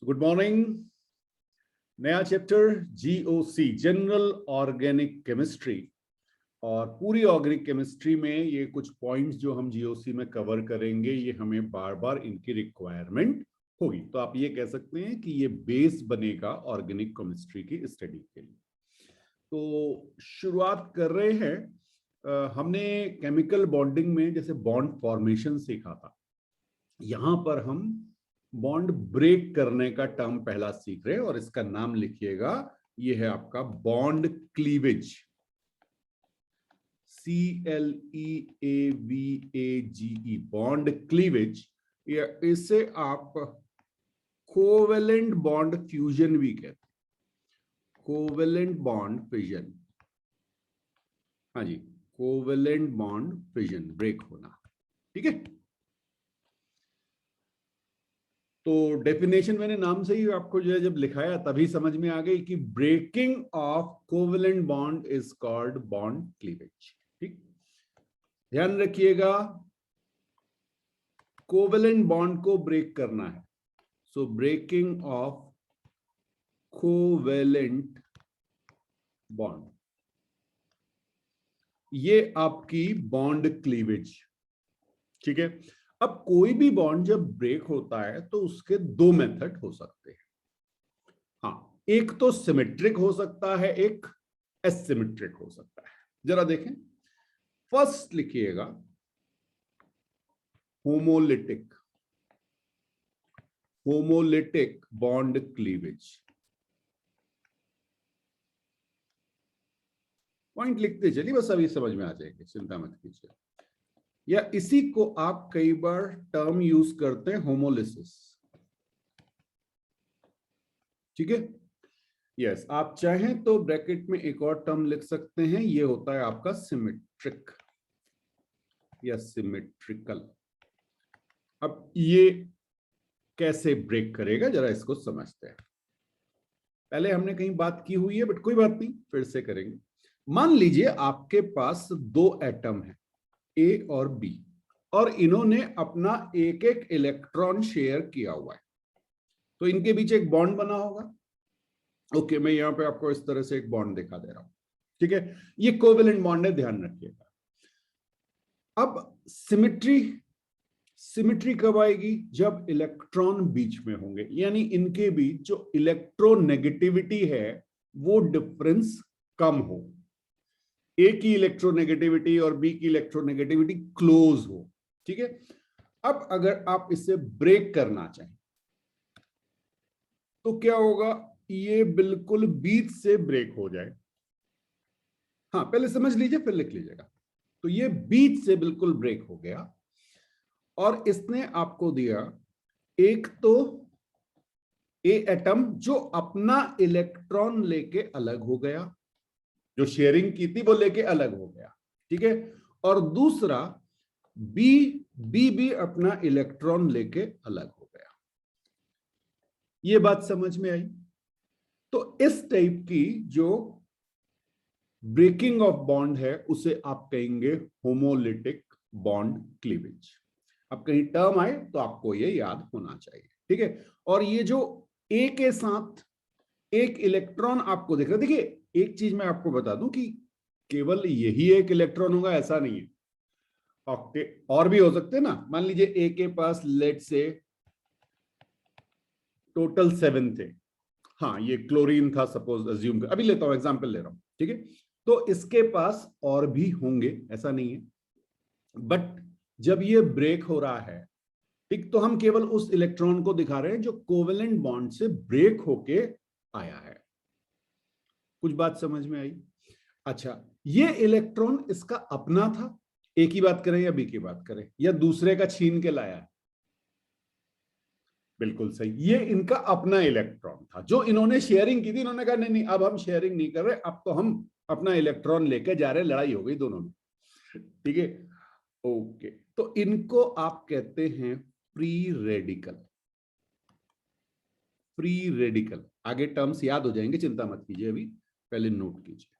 Good morning. नया chapter GOC, general organic chemistry. और पूरी ऑर्गेनिक केमिस्ट्री में ये कुछ पॉइंट्स जो हम जीओसी में कवर करेंगे, ये हमें बार बार इनकी रिक्वायरमेंट होगी। तो आप ये कह सकते हैं कि ये बेस बनेगा ऑर्गेनिक केमिस्ट्री की स्टडी के लिए। तो शुरुआत कर रहे हैं। हमने केमिकल बॉन्डिंग में जैसे बॉन्ड फॉर्मेशन सीखा था, यहां पर हम बॉन्ड ब्रेक करने का टर्म पहला सीख रहे हैं और इसका नाम लिखिएगा, ये है आपका bond cleavage. CLEAVAGE, bond cleavage. या इसे आप कोवेलेंट बॉन्ड फ्यूजन भी कहते हैं, कोवेलेंट बॉन्ड फ्यूजन। हाँ जी, कोवेलेंट बॉन्ड फ्यूजन, ब्रेक होना। ठीक है, तो डेफिनेशन मैंने नाम से ही आपको जो है जब लिखाया तभी समझ में आ गई कि breaking of covalent bond is called bond cleavage. ठीक, ध्यान रखिएगा, कोवेलेंट बॉन्ड को ब्रेक करना है। So breaking of covalent bond, ये आपकी बॉन्ड क्लीवेज। ठीक है, अब कोई भी बॉन्ड जब ब्रेक होता है तो उसके दो मेथड हो सकते हैं। हाँ, एक तो सिमेट्रिक हो सकता है, एक एसिमेट्रिक हो सकता है। जरा देखें, फर्स्ट लिखिएगा homolytic, homolytic bond cleavage. Point लिखते चलिए, बस अभी समझ में आ जाएगी, चिंता मत कीजिए। या इसी को आप कई बार टर्म यूज करते हैं, होमोलिसिस। ठीक है, यस, आप चाहें तो ब्रैकेट में एक और टर्म लिख सकते हैं, ये होता है आपका सिमेट्रिक या सिमेट्रिकल। अब ये कैसे ब्रेक करेगा, जरा इसको समझते हैं। पहले हमने कहीं बात की हुई है, बट कोई बात नहीं, फिर से करेंगे। मान लीजिए आपके पास दो एटम है, ए और बी, और इन्होंने अपना एक एक इलेक्ट्रॉन शेयर किया हुआ है, तो इनके बीच एक बॉन्ड बना होगा। ओके, मैं यहां पे आपको इस तरह से एक बॉन्ड दिखा दे रहा हूं। ठीक है, ये कोवेलेंट बॉन्ड है, ध्यान रखिएगा। अब सिमेट्री, सिमेट्री कब आएगी? जब इलेक्ट्रॉन बीच में होंगे, यानी इनके बीच जो इलेक्ट्रोनेगेटिविटी है वो डिफरेंस कम हो, ए की इलेक्ट्रोनेगेटिविटी और बी की इलेक्ट्रोनेगेटिविटी क्लोज हो। ठीक है, अब अगर आप इसे ब्रेक करना चाहें तो क्या होगा? ये बिल्कुल बीच से ब्रेक हो जाए। हाँ, पहले समझ लीजिए फिर लिख लीजिएगा। तो ये बीच से बिल्कुल ब्रेक हो गया और इसने आपको दिया एक तो ए एटम जो अपना इलेक्ट्रॉन लेके अलग हो गया, जो शेयरिंग की थी वो लेके अलग हो गया। ठीक है, और दूसरा बी, बी भी अपना इलेक्ट्रॉन लेके अलग हो गया। ये बात समझ में आई? तो इस टाइप की जो ब्रेकिंग ऑफ बॉन्ड है उसे आप कहेंगे होमोलिटिक बॉन्ड क्लीवेज। अब कहीं टर्म आए तो आपको ये याद होना चाहिए। ठीक है, और ये जो ए के साथ एक इलेक्ट्रॉन आपको दिख रहा है, देखिए एक चीज मैं आपको बता दूं कि केवल यही एक इलेक्ट्रॉन होगा ऐसा नहीं है, और भी हो सकते हैं ना। मान लीजिए ए के पास लेट से टोटल 7 थे। हाँ, ये क्लोरीन था सपोज, अज्यूम कर, अभी लेता हूं, एग्जांपल ले रहा हूं। ठीक है, तो इसके पास और भी होंगे, ऐसा नहीं है, बट जब ये ब्रेक हो रहा है, ठीक, तो हम केवल उस इलेक्ट्रॉन को दिखा रहे हैं जो कोवेलेंट बॉन्ड से ब्रेक होके आया है। कुछ बात समझ में आई? अच्छा, ये इलेक्ट्रॉन इसका अपना था, ए की बात करें या बी की बात करें, या दूसरे का छीन के लाया है? बिल्कुल सही, ये इनका अपना इलेक्ट्रॉन था जो इन्होंने शेयरिंग की थी। इन्होंने कहा नहीं नहीं, अब हम शेयरिंग नहीं कर रहे, अब तो हम अपना इलेक्ट्रॉन लेके जा रहे, लड़ाई हो गई दोनों में। ठीक है, ओके, तो इनको आप कहते हैं फ्री रेडिकल। फ्री रेडिकल, आगे टर्म्स याद हो जाएंगे, चिंता मत कीजिए, अभी पहले नोट कीजिए।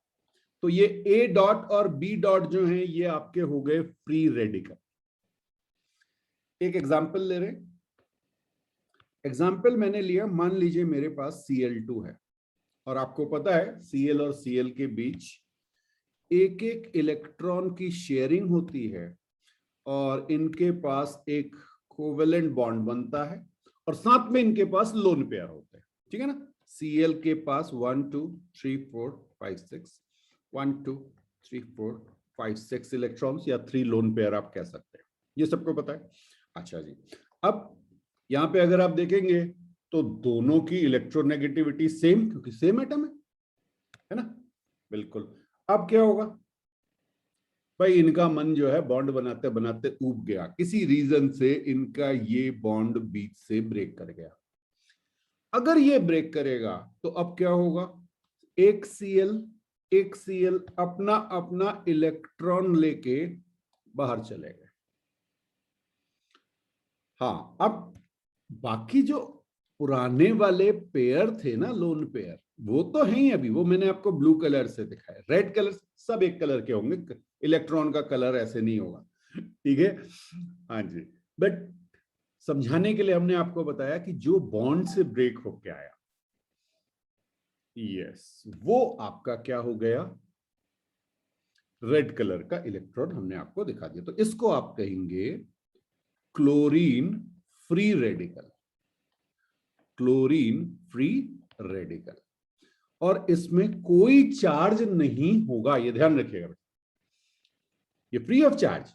तो ये ए डॉट और बी डॉट जो है ये आपके हो गए फ्री रेडिकल। एक एग्जांपल ले रहे हैं, एग्जाम्पल मैंने लिया, मान लीजिए मेरे पास Cl2 है और आपको पता है Cl और Cl के बीच एक एक इलेक्ट्रॉन की शेयरिंग होती है और इनके पास एक कोवेलेंट बॉन्ड बनता है और साथ में इनके पास लोन पेयर होते हैं, ठीक है ना। Cl के पास 1 2 3 4 5 6 1 2 3 4 5 6 इलेक्ट्रॉन्स या 3 लोन पेयर आप कह सकते हैं, ये सबको पता है। अच्छा जी, अब यहां पे अगर आप देखेंगे तो दोनों की इलेक्ट्रोनेगेटिविटी सेम, क्योंकि सेम एटम है ना। बिल्कुल। अब क्या होगा भाई, इनका मन जो है बॉन्ड बनाते बनाते ऊब गया, किसी रीजन से इनका ये बॉन्ड बीच से ब्रेक कर गया। अगर ये ब्रेक करेगा तो अब क्या होगा, एक Cl अपना अपना इलेक्ट्रॉन लेके बाहर चले गए। हाँ, अब बाकी जो पुराने वाले पेयर थे ना, लोन पेयर, वो तो है ही अभी, वो मैंने आपको ब्लू कलर से दिखाया, रेड कलर सब एक कलर के होंगे, इलेक्ट्रॉन का कलर ऐसे नहीं होगा, ठीक है। हाँ जी, बट समझाने के लिए हमने आपको बताया कि जो बॉन्ड से ब्रेक होके आया, यस, वो आपका क्या हो गया, रेड कलर का इलेक्ट्रॉन हमने आपको दिखा दिया। तो इसको आप कहेंगे chlorine free radical, chlorine free radical, और इसमें कोई चार्ज नहीं होगा, ये ध्यान रखिएगा, ये फ्री ऑफ चार्ज,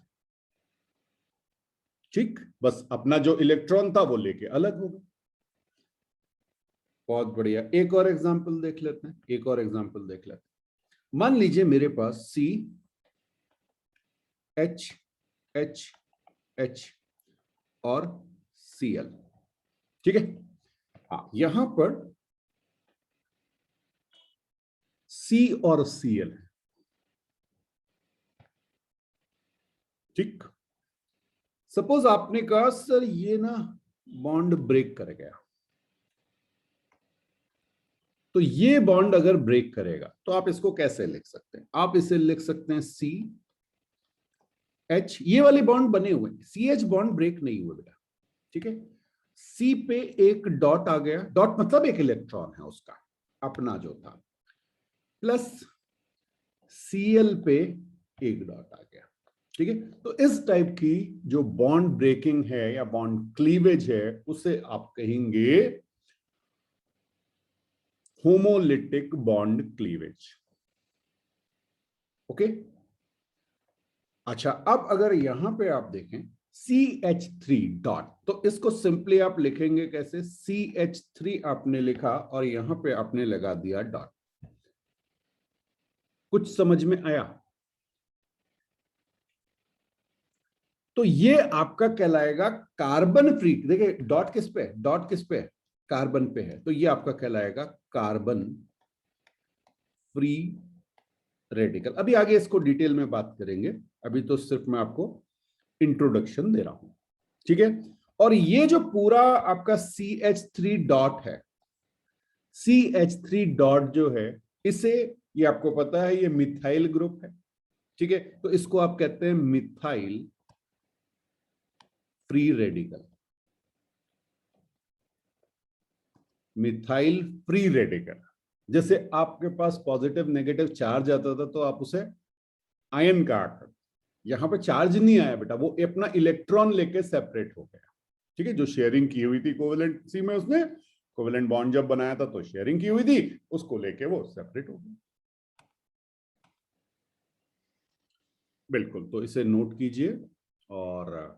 ठीक, बस अपना जो इलेक्ट्रॉन था वो लेके अलग होगा। बहुत बढ़िया, एक और एग्जांपल देख लेते हैं, एक और एग्जांपल देख लेते हैं। मान लीजिए मेरे पास C H H H और Cl, ठीक है। हाँ, यहां पर C और Cl है, ठीक। सपोज आपने कहा सर ये ना बॉन्ड ब्रेक कर गया, तो ये बॉन्ड अगर ब्रेक करेगा तो आप इसको कैसे लिख सकते हैं, आप इसे लिख सकते हैं CH, ये वाले बॉन्ड बने हुए हैं, CH बॉन्ड ब्रेक नहीं हुआ बेटा, ठीक है। C पे एक डॉट आ गया, डॉट मतलब एक इलेक्ट्रॉन है उसका अपना जो था, प्लस Cl पे एक डॉट आ गया, ठीक है। तो इस टाइप की जो बॉन्ड ब्रेकिंग है या बॉन्ड क्लीवेज है, उसे आप कहेंगे होमोलिटिक बॉन्ड क्लीवेज, ओके। अच्छा, अब अगर यहां पे आप देखें CH3 डॉट, तो इसको सिंपली आप लिखेंगे कैसे, CH3 आपने लिखा और यहां पे आपने लगा दिया डॉट, कुछ समझ में आया। तो ये आपका कहलाएगा कार्बन फ्री, देखिए डॉट किस पे, डॉट किस पे, कार्बन पे है, तो ये आपका कहलाएगा कार्बन फ्री रेडिकल। अभी आगे इसको डिटेल में बात करेंगे, अभी तो सिर्फ मैं आपको इंट्रोडक्शन दे रहा हूं, ठीक है। और ये जो पूरा आपका CH3 डॉट है, CH3 डॉट जो है, इसे, ये आपको पता है ये मिथाइल ग्रुप है, ठीक है, तो इसको आप कहते हैं methyl free radical, methyl free radical. जैसे आपके पास पॉजिटिव नेगेटिव चार्ज आता था तो आप उसे आयन कहा करते, यहां पे चार्ज नहीं आया बेटा, वो अपना इलेक्ट्रॉन लेके सेपरेट हो गया, ठीक है। जो शेयरिंग की हुई थी कोवेलेंसी में, उसने कोवेलेंट बॉन्ड जब बनाया था तो शेयरिंग की हुई थी, उसको लेके वो सेपरेट हो गया। बिल्कुल, तो इसे नोट कीजिए। और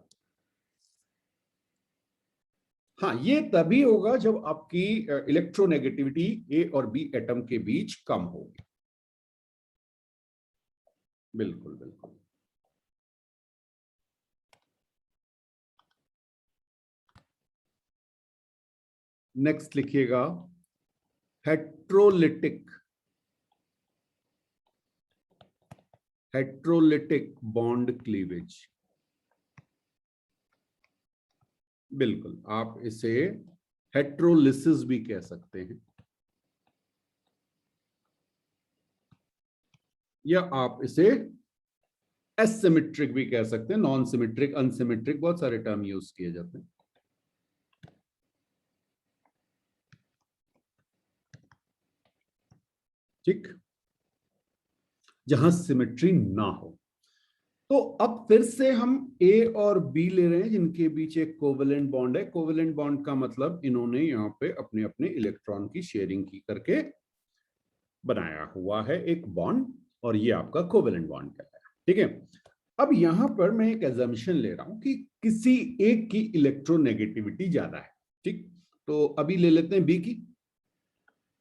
हाँ, ये तभी होगा जब आपकी इलेक्ट्रोनेगेटिविटी ए और बी एटम के बीच कम होगी। बिल्कुल बिल्कुल। नेक्स्ट लिखिएगा हेट्रोलिटिक, हेट्रोलिटिक बॉन्ड क्लीवेज। बिल्कुल, आप इसे हेट्रोलिसिस भी कह सकते हैं, या आप इसे एसिमेट्रिक भी कह सकते हैं, नॉन सिमेट्रिक, अनसिमेट्रिक, बहुत सारे टर्म यूज किए जाते हैं। ठीक, जहां सिमेट्री ना हो। तो अब फिर से हम ए और बी ले रहे हैं जिनके बीच एक कोवेलेंट बॉन्ड है। कोवेलेंट बॉन्ड का मतलब इन्होंने यहाँ पे अपने अपने इलेक्ट्रॉन की शेयरिंग की करके बनाया हुआ है एक बॉन्ड, और ये आपका कोवेलेंट बॉन्ड कहलाया। ठीक है, अब यहां पर मैं एक एजम्पशन ले रहा हूं कि किसी एक की इलेक्ट्रोनेगेटिविटी ज्यादा है। ठीक, तो अभी ले लेते हैं बी की।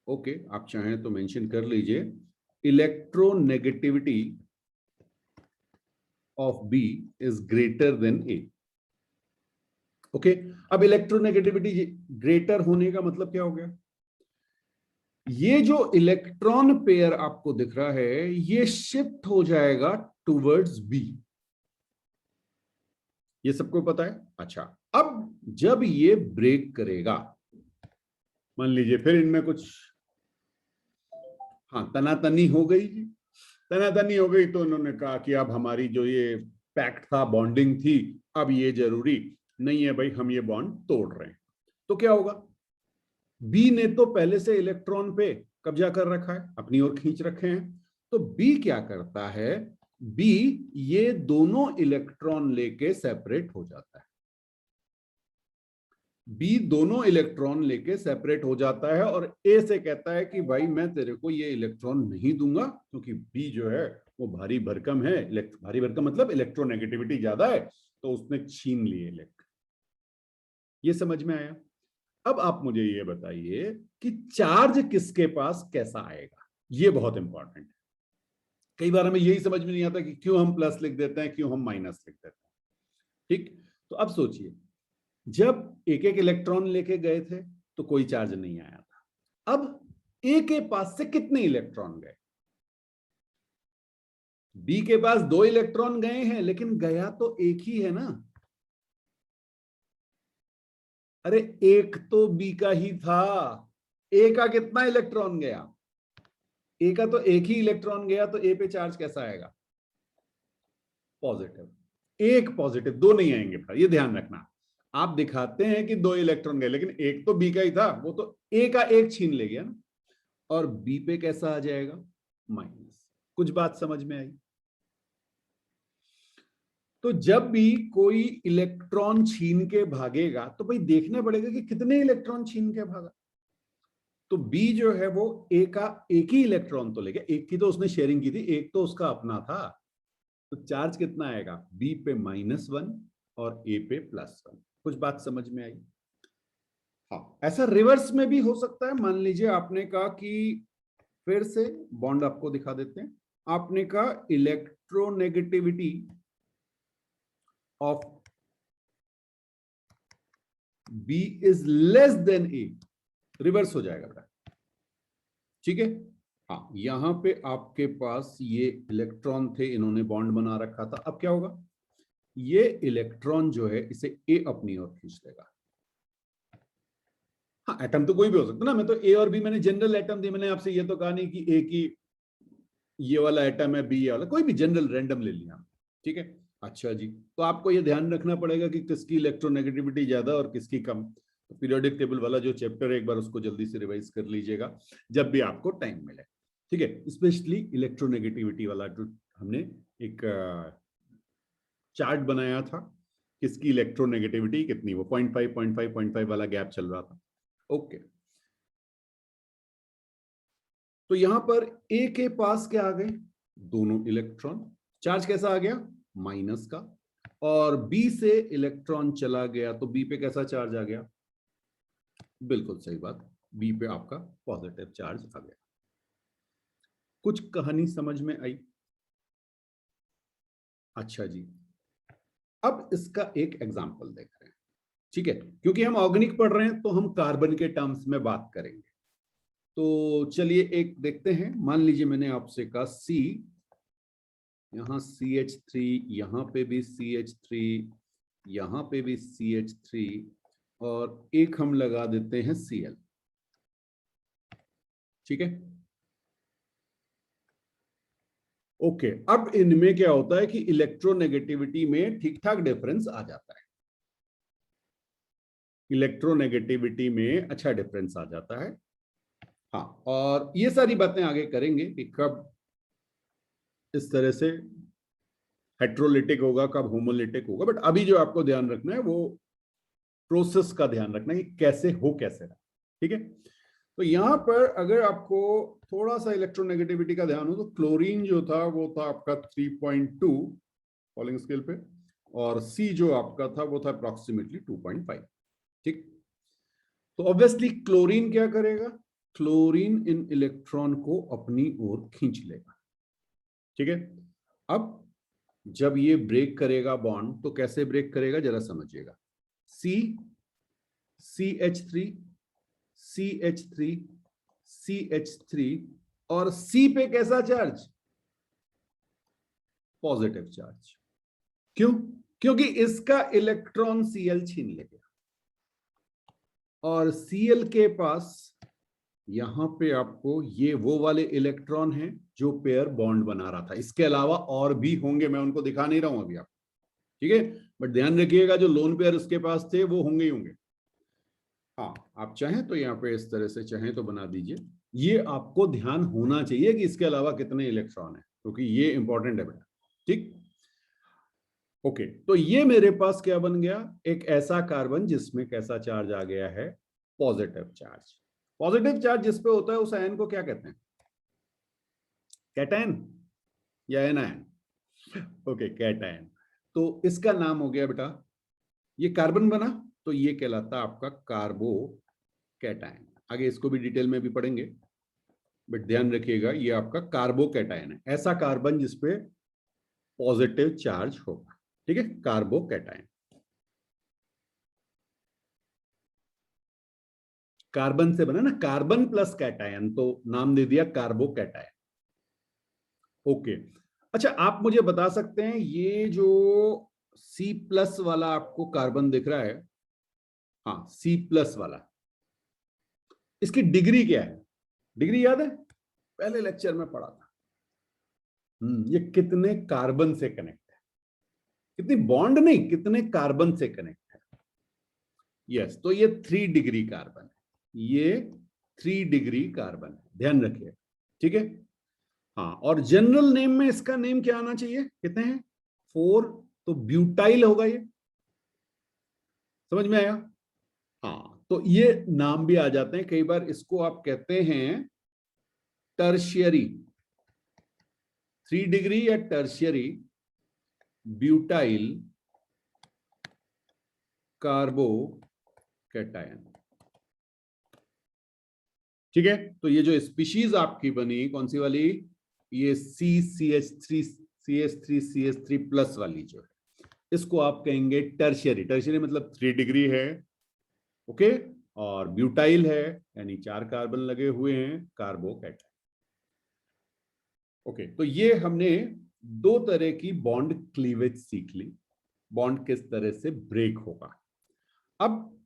ओके, आप चाहें तो मेंशन कर लीजिए electronegativity of B is greater than A. Okay, अब इलेक्ट्रोनेगेटिविटी ग्रेटर होने का मतलब क्या हो गया? ये जो इलेक्ट्रॉन पेयर आपको दिख रहा है ये शिफ्ट हो जाएगा टुवर्ड्स बी। ये सबको पता है। अच्छा, अब जब ये ब्रेक करेगा, मान लीजिए फिर इनमें कुछ तनातनी हो गई। तनातनी हो गई तो उन्होंने कहा कि अब हमारी जो ये पैक्ट था, बॉन्डिंग थी, अब ये जरूरी नहीं है भाई, हम ये बॉन्ड तोड़ रहे हैं। तो क्या होगा? बी ने तो पहले से इलेक्ट्रॉन पे कब्जा कर रखा है, अपनी ओर खींच रखे हैं। तो बी क्या करता है? बी ये दोनों इलेक्ट्रॉन लेके सेपरेट हो जाता है। बी दोनों इलेक्ट्रॉन लेके सेपरेट हो जाता है और ए से कहता है कि भाई मैं तेरे को ये इलेक्ट्रॉन नहीं दूंगा, क्योंकि बी जो है वो भारी भरकम है। भारी भरकम मतलब इलेक्ट्रोनेगेटिविटी ज्यादा है, तो उसने छीन लिए इलेक्ट्रॉन। ये समझ में आया? अब आप मुझे ये बताइए कि चार्ज किसके पास कैसा आएगा। ये बहुत इंपॉर्टेंट है। कई बार हमें यही समझ में नहीं आता कि क्यों हम प्लस लिख देते हैं, क्यों हम माइनस लिख देते हैं। ठीक, तो अब सोचिए, जब एक एक इलेक्ट्रॉन लेके गए थे तो कोई चार्ज नहीं आया था। अब ए के पास से कितने इलेक्ट्रॉन गए? बी के पास 2 इलेक्ट्रॉन गए हैं, लेकिन गया तो एक ही है ना। अरे एक तो बी का ही था। ए का कितना इलेक्ट्रॉन गया? ए का तो एक ही इलेक्ट्रॉन गया, तो ए पे चार्ज कैसा आएगा? पॉजिटिव। एक पॉजिटिव, 2 नहीं आएंगे बेटा, ये ध्यान रखना। आप दिखाते हैं कि 2 इलेक्ट्रॉन गए, लेकिन एक तो बी का ही था, वो तो ए का एक छीन ले गया ना। और बी पे कैसा आ जाएगा? माइनस। कुछ बात समझ में आई? तो जब भी कोई इलेक्ट्रॉन छीन के भागेगा तो भाई देखना पड़ेगा कि कितने इलेक्ट्रॉन छीन के भागा। तो बी जो है वो ए का एक ही इलेक्ट्रॉन तो ले गया, एक की तो उसने शेयरिंग की थी, एक तो उसका अपना था। तो चार्ज कितना आएगा? बी पे -1 और ए पे +1। कुछ बात समझ में आई? हाँ, ऐसा रिवर्स में भी हो सकता है। मान लीजिए आपने कहा कि, फिर से बॉन्ड आपको दिखा देते हैं। आपने कहा electronegativity of B is less than A. Reverse हो जाएगा बेटा। ठीक है, हाँ, यहां पे आपके पास ये इलेक्ट्रॉन थे, इन्होंने बॉन्ड बना रखा था। अब क्या होगा? ये इलेक्ट्रॉन जो है इसे ए अपनी ओर खींच लेगा। हाँ, एटम तो कोई भी हो सकता है ना। मैं तो ए और बी, मैंने जनरल एटम दी। मैंने आपसे ये तो कहा नहीं कि ए की ये वाला एटम है, बी ये वाला, कोई भी जनरल रैंडम ले लिया। ठीक है, अच्छा जी, तो आपको ये ध्यान रखना पड़ेगा कि किसकी इलेक्ट्रोनेगेटिविटी ज्यादा और किसकी कम। तो पीरियोडिक टेबल वाला जो चैप्टर है, एक बार उसको जल्दी से रिवाइज कर लीजिएगा जब भी आपको टाइम मिले। ठीक है, स्पेशली इलेक्ट्रोनेगेटिविटी वाला जो हमने एक चार्ट बनाया था, किसकी इलेक्ट्रोनेगेटिविटी कितनी, वो 0.5 0.5 0.5 वाला गैप चल रहा था। ओके, तो यहां पर ए के पास क्या आ गए? दोनों इलेक्ट्रॉन। चार्ज कैसा आ गया? माइनस का। और बी से इलेक्ट्रॉन चला गया तो बी पे कैसा चार्ज आ गया? बिल्कुल सही बात, बी पे आपका पॉजिटिव चार्ज आ गया। कुछ कहानी समझ में आई? अच्छा जी, अब इसका एक एग्जांपल देख रहे हैं। ठीक है, क्योंकि हम ऑर्गेनिक पढ़ रहे हैं तो हम कार्बन के टर्म्स में बात करेंगे। तो चलिए एक देखते हैं। मान लीजिए मैंने आपसे कहा सी, यहां CH3, यहां पे भी CH3, यहां पे भी CH3, और एक हम लगा देते हैं Cl। ठीक है, ओके। अब इनमें क्या होता है कि इलेक्ट्रोनेगेटिविटी में ठीक ठाक डिफरेंस आ जाता है। इलेक्ट्रोनेगेटिविटी में अच्छा डिफरेंस आ जाता है। हाँ, और ये सारी बातें आगे करेंगे कि कब इस तरह से हेट्रोलिटिक होगा, कब होमोलिटिक होगा, बट अभी जो आपको ध्यान रखना है वो प्रोसेस का ध्यान रखना है कि कैसे हो, कैसे रहा। ठीक है, तो यहां पर अगर आपको थोड़ा सा इलेक्ट्रोनेगेटिविटी का ध्यान हो तो क्लोरीन जो था वो था आपका 3.2 फॉलिंग स्केल पे, और सी जो आपका था वो था अप्रोक्सीमेटली 2.5। ठीक, तो ऑब्वियसली क्लोरीन क्या करेगा, क्लोरीन इन इलेक्ट्रॉन को अपनी ओर खींच लेगा। ठीक है, अब जब ये ब्रेक करेगा बॉन्ड तो कैसे ब्रेक करेगा जरा समझिएगा। सी, CH3, CH3, CH3, और सी पे कैसा चार्ज, पॉजिटिव चार्ज। क्यों, क्योंकि इसका इलेक्ट्रॉन Cl छीन लेगा, और Cl के पास यहां पे आपको ये वो वाले इलेक्ट्रॉन हैं जो पेयर बॉन्ड बना रहा था। इसके अलावा और भी होंगे, मैं उनको दिखा नहीं रहा हूं अभी आपको। ठीक है, बट ध्यान रखिएगा जो लोन पेयर उसके पास थे वो होंगे ही होंगे। हाँ, आप चाहें तो यहाँ पे इस तरह से चाहें तो बना दीजिए। ये आपको ध्यान होना चाहिए कि इसके अलावा कितने इलेक्ट्रॉन है, क्योंकि ये इंपॉर्टेंट है बेटा। ठीक, ओके, तो ये मेरे पास क्या बन गया, एक ऐसा कार्बन जिसमें कैसा चार्ज आ गया है, पॉजिटिव चार्ज। पॉजिटिव चार्ज जिस पे होता है उस आयन को क्या कहते हैं, कैटायन या एनायन? Okay, cation. तो इसका नाम हो गया बेटा, ये कार्बन बना तो ये कहलाता आपका कार्बो कैटायन। आगे इसको भी डिटेल में भी पढ़ेंगे, बट ध्यान रखिएगा ये आपका कार्बो कैटायन है, ऐसा कार्बन जिसपे पॉजिटिव चार्ज होगा। ठीक है, कार्बो कैटायन। कार्बन से बना ना, कार्बन प्लस कैटायन, तो नाम दे दिया कार्बो कैटायन। ओके, अच्छा आप मुझे बता सकते हैं ये जो C+ वाला आपको कार्बन दिख रहा है, हाँ C+ वाला, इसकी डिग्री क्या है? डिग्री याद है, पहले लेक्चर में पढ़ा था। ये कितने कार्बन से कनेक्ट है, कितनी बॉन्ड नहीं, कितने कार्बन से कनेक्ट है। यस, तो ये 3 डिग्री कार्बन है, ये 3 डिग्री कार्बन है, ध्यान रखिए। ठीक है, हाँ, और जनरल नेम में इसका नेम क्या आना चाहिए, कितने हैं, 4, तो ब्यूटाइल होगा ये। समझ में आया? हाँ, तो ये नाम भी आ जाते हैं कई बार, इसको आप कहते हैं टर्शियरी, 3 डिग्री या टर्शियरी ब्यूटाइल कार्बो कैटायन। ठीक है, तो ये जो स्पीशीज आपकी बनी कौन सी वाली, ये CH3 वाली जो है, इसको आप कहेंगे टर्शियरी। टर्शियरी मतलब 3 डिग्री है, ओके, और ब्यूटाइल है यानी 4 कार्बन लगे हुए हैं, कार्बो कैटायन। ओके, तो ये हमने 2 तरह की बॉन्ड क्लीवेज सीख ली, बॉन्ड किस तरह से ब्रेक होगा। अब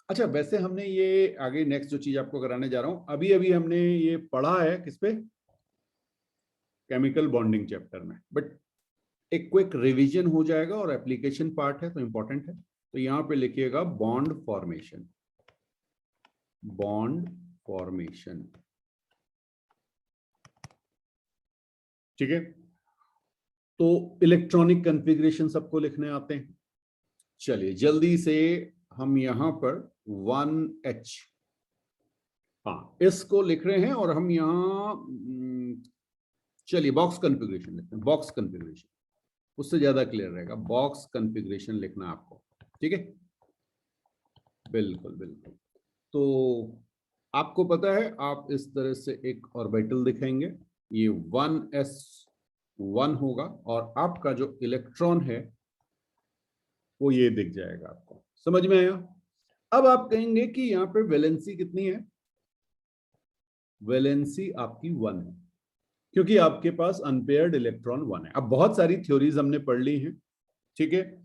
अच्छा, वैसे हमने ये आगे नेक्स्ट जो चीज आपको कराने जा रहा हूं, अभी अभी हमने ये पढ़ा है किस पे, केमिकल बॉन्डिंग चैप्टर में, बट एक क्विक रिवीजन हो जाएगा और एप्लीकेशन पार्ट है तो इंपॉर्टेंट है। तो यहां पे लिखिएगा बॉन्ड फॉर्मेशन, बॉन्ड फॉर्मेशन। ठीक है, तो इलेक्ट्रॉनिक कॉन्फ़िगरेशन सबको लिखने आते हैं। चलिए जल्दी से हम यहां पर 1H, हाँ इसको लिख रहे हैं, और हम यहां चलिए बॉक्स कॉन्फ़िगरेशन लिखते हैं, बॉक्स कॉन्फ़िगरेशन उससे ज्यादा क्लियर रहेगा, बॉक्स कॉन्फ़िगरेशन लिखना आपको। ठीक है, बिल्कुल बिल्कुल। तो आपको पता है आप इस तरह से एक ऑर्बिटल दिखाएंगे, ये 1s1 होगा, और आपका जो इलेक्ट्रॉन है वो ये दिख जाएगा आपको। समझ में आया? अब आप कहेंगे कि यहाँ पे वैलेंसी कितनी है, वैलेंसी आपकी 1 है, क्योंकि आपके पास अनपेयर्ड इलेक्ट्रॉन 1 है। अब बहुत सारी थ्योरीज हमने पढ़ ली हैं, ठीक है,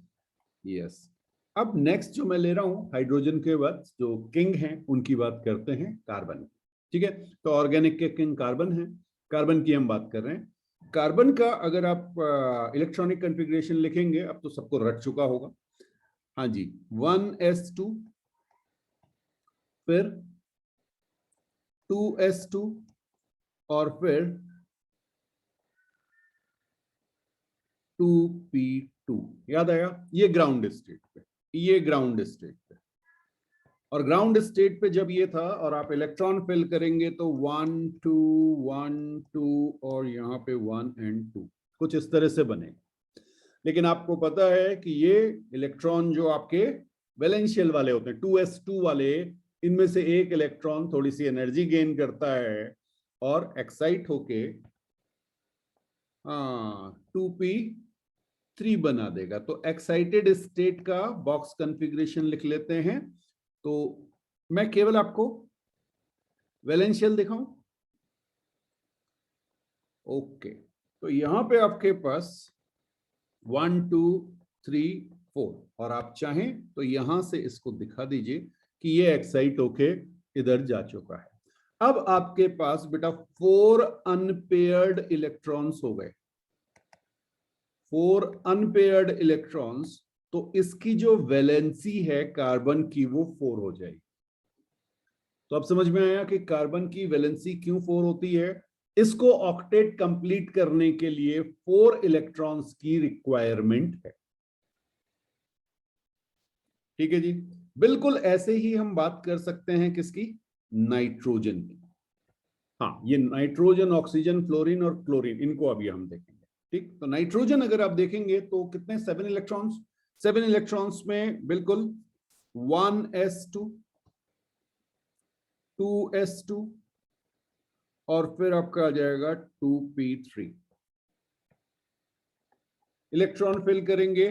यस। अब नेक्स्ट जो मैं ले रहा हूं हाइड्रोजन के बाद जो किंग हैं उनकी बात करते हैं, कार्बन। ठीक है, तो ऑर्गेनिक के किंग कार्बन है, कार्बन की हम बात कर रहे हैं। कार्बन का अगर आप इलेक्ट्रॉनिक कॉन्फ़िगरेशन लिखेंगे, अब तो सबको रट चुका होगा, हाँ जी, 1s2, फिर 2s2 और फिर 2p2। याद आया? ये ग्राउंड स्टेट पे, ये ग्राउंड स्टेट पे। और ग्राउंड स्टेट पे जब ये था और आप इलेक्ट्रॉन फिल करेंगे तो 1 2 1 2 और यहाँ पे 1 and 2 कुछ इस तरह से बनेगा। लेकिन आपको पता है कि ये इलेक्ट्रॉन जो आपके वैलेंशियल वाले होते हैं 2s2 वाले, इनमें से एक इलेक्ट्रॉन थोड़ी सी एनर्जी गेन करता है और एक्साइट होके 2p3 बना देगा। तो एक्साइटेड स्टेट का बॉक्स कॉन्फ़िगरेशन लिख लेते हैं। तो मैं केवल आपको वैलेंशियल दिखाऊं। ओके, तो यहां पे आपके पास 1 2 3 4 और आप चाहें तो यहां से इसको दिखा दीजिए कि ये एक्साइट होके इधर जा चुका है। अब आपके पास बेटा 4 अनपेयर्ड इलेक्ट्रॉन्स हो गए, 4 अनपेयर्ड इलेक्ट्रॉन्स। तो इसकी जो वैलेंसी है कार्बन की वो 4 हो जाएगी। तो अब समझ में आया कि कार्बन की वैलेंसी क्यों 4 होती है। इसको ऑक्टेट कंप्लीट करने के लिए 4 इलेक्ट्रॉन्स की रिक्वायरमेंट है। ठीक है जी। बिल्कुल ऐसे ही हम बात कर सकते हैं किसकी? नाइट्रोजन की। हाँ, ये नाइट्रोजन, ऑक्सीजन, फ्लोरीन और क्लोरीन, इनको अभी हम देखेंगे। ठीक, तो नाइट्रोजन अगर आप देखेंगे तो कितने? 7 इलेक्ट्रॉन्स। 7 इलेक्ट्रॉन्स में बिल्कुल 1s2 2s2 और फिर आपका आ जाएगा 2p3। इलेक्ट्रॉन फिल करेंगे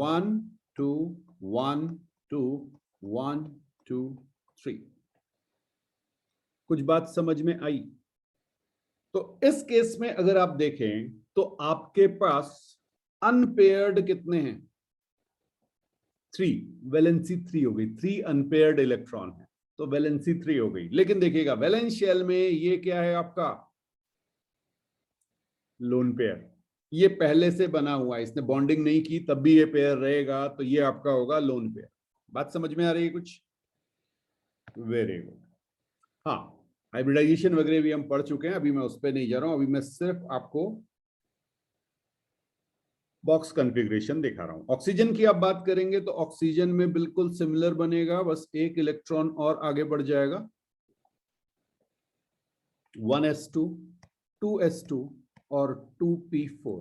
1 2 1 2 1 2 3। कुछ बात समझ में आई? तो इस केस में अगर आप देखें तो आपके पास अनपेयर्ड कितने हैं? 3। वैलेंसी 3 हो गई। 3 अनपेयर्ड इलेक्ट्रॉन है तो वैलेंसी 3 हो गई। लेकिन देखिएगा वैलेंस शेल में ये क्या है आपका? Lone pair. ये पहले से बना हुआ है, इसने बॉन्डिंग नहीं की तब भी ये पेयर रहेगा, तो ये आपका होगा लोन पेयर। बात समझ में आ रही है कुछ? Very good. हाँ, हाइब्रिडाइजेशन वगैरह भी हम पढ़ चुके हैं, अभी मैं उस पर नहीं जा रहा हूं। अभी मैं सिर्फ आपको बॉक्स कॉन्फ़िगरेशन दिखा रहा हूं। ऑक्सीजन की आप बात करेंगे तो ऑक्सीजन में बिल्कुल सिमिलर बनेगा, बस एक इलेक्ट्रॉन और आगे बढ़ जाएगा। 1s2 2s2 और 2p4।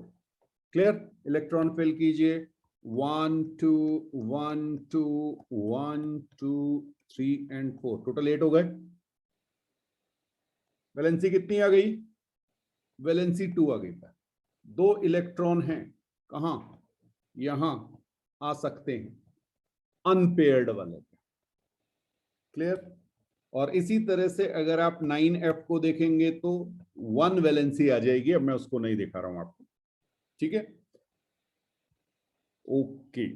क्लियर? इलेक्ट्रॉन फिल कीजिए 1 2 1 2 1 2 3 and 4, टोटल 8 हो गए। वैलेंसी कितनी आ गई? वैलेंसी 2 आ गई। 2 इलेक्ट्रॉन हैं कहां? यहां आ सकते हैं अनपेयर्ड वाले। क्लियर? और इसी तरह से अगर आप 9f को देखेंगे तो 1 वैलेंसी आ जाएगी। अब मैं उसको नहीं दिखा रहा हूं आपको। ठीक है, ओके।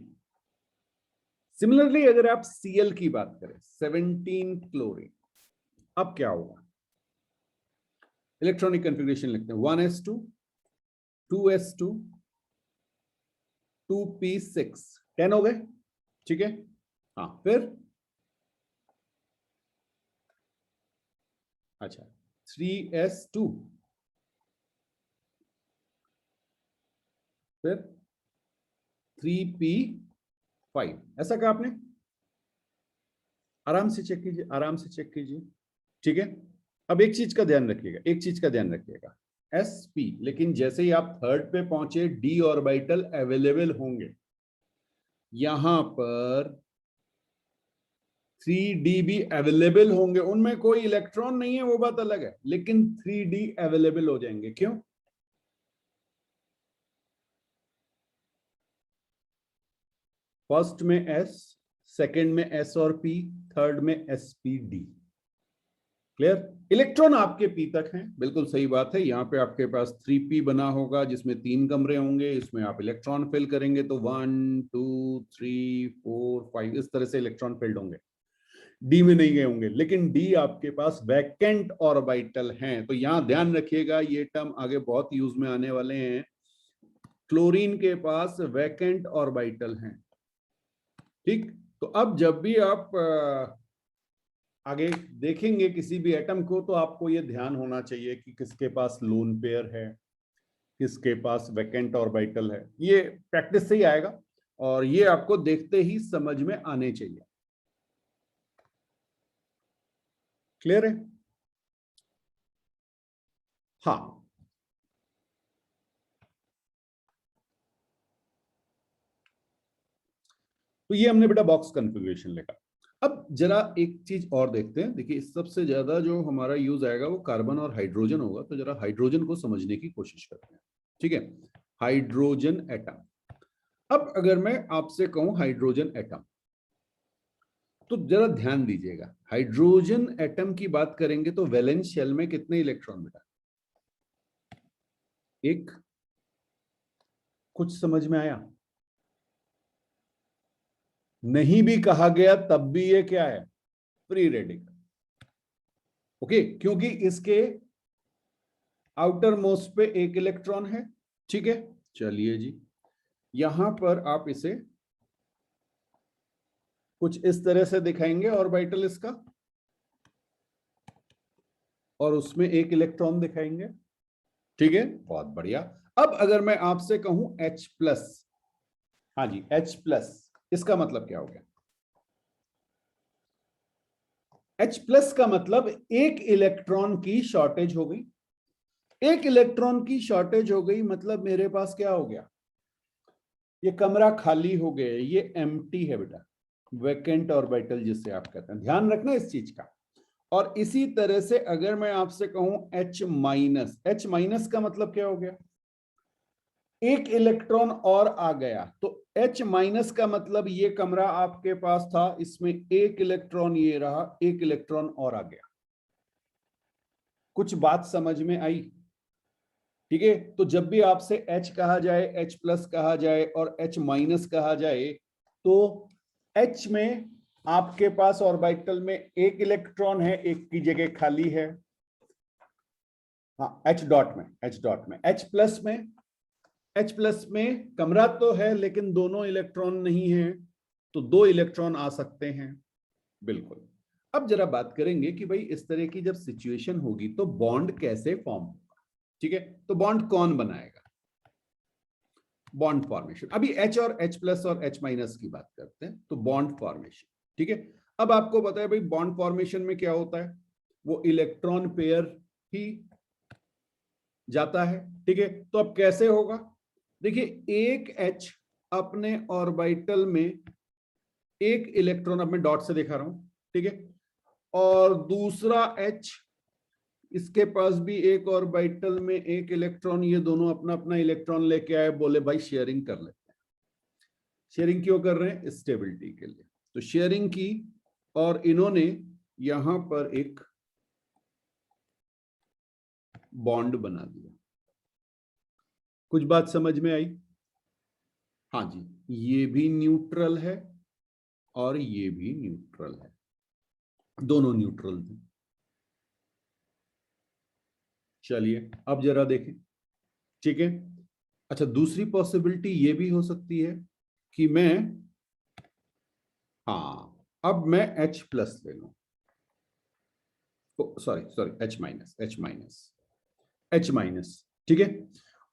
सिमिलरली अगर आप Cl की बात करें 17 क्लोरीन, अब क्या होगा? इलेक्ट्रॉनिक कॉन्फ़िगरेशन लिखते हैं 1s2 2s2 2p6, 10 हो गए। ठीक है, हाँ फिर अच्छा 3s2 फिर 3p5। ऐसा कहा आपने? आराम से चेक कीजिए, आराम से चेक कीजिए। ठीक है, अब एक चीज का ध्यान रखिएगा, एक चीज का ध्यान रखिएगा, sp, लेकिन जैसे ही आप थर्ड पे पहुंचे d ऑर्बिटल अवेलेबल होंगे। यहां पर 3d भी अवेलेबल होंगे, उनमें कोई इलेक्ट्रॉन नहीं है वो बात अलग है, लेकिन 3d अवेलेबल हो जाएंगे। क्यों? फर्स्ट में s, सेकंड में s और p, थर्ड में sp d। क्लियर? इलेक्ट्रॉन आपके पी तक हैं, बिल्कुल सही बात है। यहाँ पे आपके पास 3p बना होगा जिसमें 3 कमरे होंगे, इसमें आप इलेक्ट्रॉन फिल करेंगे तो 1 2 3 4 5 इस तरह से इलेक्ट्रॉन फिल्ड होंगे। डी में नहीं गए होंगे, लेकिन डी आपके पास वैकेंट ऑर्बिटल हैं। तो यहां ध्यान रखिएगा, ये टर्म आगे बहुत यूज में आने वाले हैं। क्लोरीन के पास वैकेंट ऑर्बिटल हैं। ठीक, तो अब जब भी आप आगे देखेंगे किसी भी एटम को तो आपको ये ध्यान होना चाहिए कि किसके पास लोन पेयर है, किसके पास वैकेंट ऑर्बिटल है। ये प्रैक्टिस से ही आएगा और ये आपको देखते ही समझ में आने चाहिए। क्लियर है? हाँ, तो ये हमने बेटा बॉक्स कॉन्फ़िगरेशन लिखा। अब जरा एक चीज और देखते हैं। देखिए सबसे ज्यादा जो हमारा यूज आएगा वो कार्बन और हाइड्रोजन होगा, तो जरा हाइड्रोजन को समझने की कोशिश करते हैं। ठीक है, हाइड्रोजन एटम। अब अगर मैं आपसे कहूं हाइड्रोजन एटम, तो जरा ध्यान दीजिएगा, हाइड्रोजन एटम की बात करेंगे तो वैलेंस शेल में कितने इलेक्ट्रॉन बेटा? एक। कुछ समझ में आया? नहीं भी कहा गया तब भी ये क्या है? Free radical. ओके, क्योंकि इसके आउटर मोस्ट पे एक इलेक्ट्रॉन है। ठीक है, चलिए जी, यहां पर आप इसे कुछ इस तरह से दिखाएंगे ऑर्बिटल इसका, और उसमें एक इलेक्ट्रॉन दिखाएंगे। ठीक है, बहुत बढ़िया। अब अगर मैं आपसे कहूं H प्लस, हाँ जी H प्लस, इसका मतलब क्या हो गया? H प्लस का मतलब एक इलेक्ट्रॉन की शॉर्टेज हो गई। एक इलेक्ट्रॉन की शॉर्टेज हो गई मतलब मेरे पास क्या हो गया? ये कमरा खाली हो गया, ये एम्प्टी है बेटा, वैकेंट ऑर्बिटल जिसे आप कहते हैं। ध्यान रखना इस चीज का। और इसी तरह से अगर मैं आपसे कहूं H माइनस, H माइनस का मतलब क्या हो गया? एक इलेक्ट्रॉन और आ गया, तो H माइनस का मतलब ये कमरा आपके पास था, इसमें एक इलेक्ट्रॉन ये रहा, एक इलेक्ट्रॉन और आ गया। कुछ बात समझ में आई? ठीक है, तो जब भी आपसे H कहा जाए, H प्लस कहा जाए और H माइनस कहा जाए, तो H में आपके पास ऑर्बिटल में एक इलेक्ट्रॉन है, एक की जगह खाली है। हाँ, H डॉट में, H डॉट में। H प्लस में, H प्लस में कमरा तो है लेकिन दोनों इलेक्ट्रॉन नहीं है, तो दो इलेक्ट्रॉन आ सकते हैं। बिल्कुल। अब जरा बात करेंगे कि भाई इस तरह की जब सिचुएशन होगी तो बॉन्ड कैसे फॉर्म होगा। ठीक है, तो बॉन्ड कौन बनाएगा? Bond formation. अभी H और H प्लस और H माइनस की बात करते हैं, तो बॉन्ड फॉर्मेशन। ठीक है, अब आपको पता है भाई बॉन्ड फॉर्मेशन में क्या होता है, वो इलेक्ट्रॉन पेयर ही जाता है। ठीक है, तो अब कैसे होगा? देखिए एक H अपने ऑर्बिटल में एक इलेक्ट्रॉन, अब मैं डॉट से दिखा रहा हूं, ठीक है, और दूसरा H, इसके पास भी एक ऑर्बिटल में एक इलेक्ट्रॉन, ये दोनों अपना अपना इलेक्ट्रॉन लेके आए, बोले भाई शेयरिंग कर लेते हैं। शेयरिंग क्यों कर रहे हैं? स्टेबिलिटी के लिए। तो शेयरिंग की और इन्होंने यहां पर एक बॉन्ड बना दिया। कुछ बात समझ में आई? हाँ जी, ये भी न्यूट्रल है और ये भी न्यूट्रल है, दोनों न्यूट्रल थे। चलिए अब जरा देखें। ठीक है, अच्छा दूसरी पॉसिबिलिटी ये भी हो सकती है कि मैं, हाँ अब मैं H प्लस ले लूं, sorry sorry H minus, H minus, H minus. ठीक है,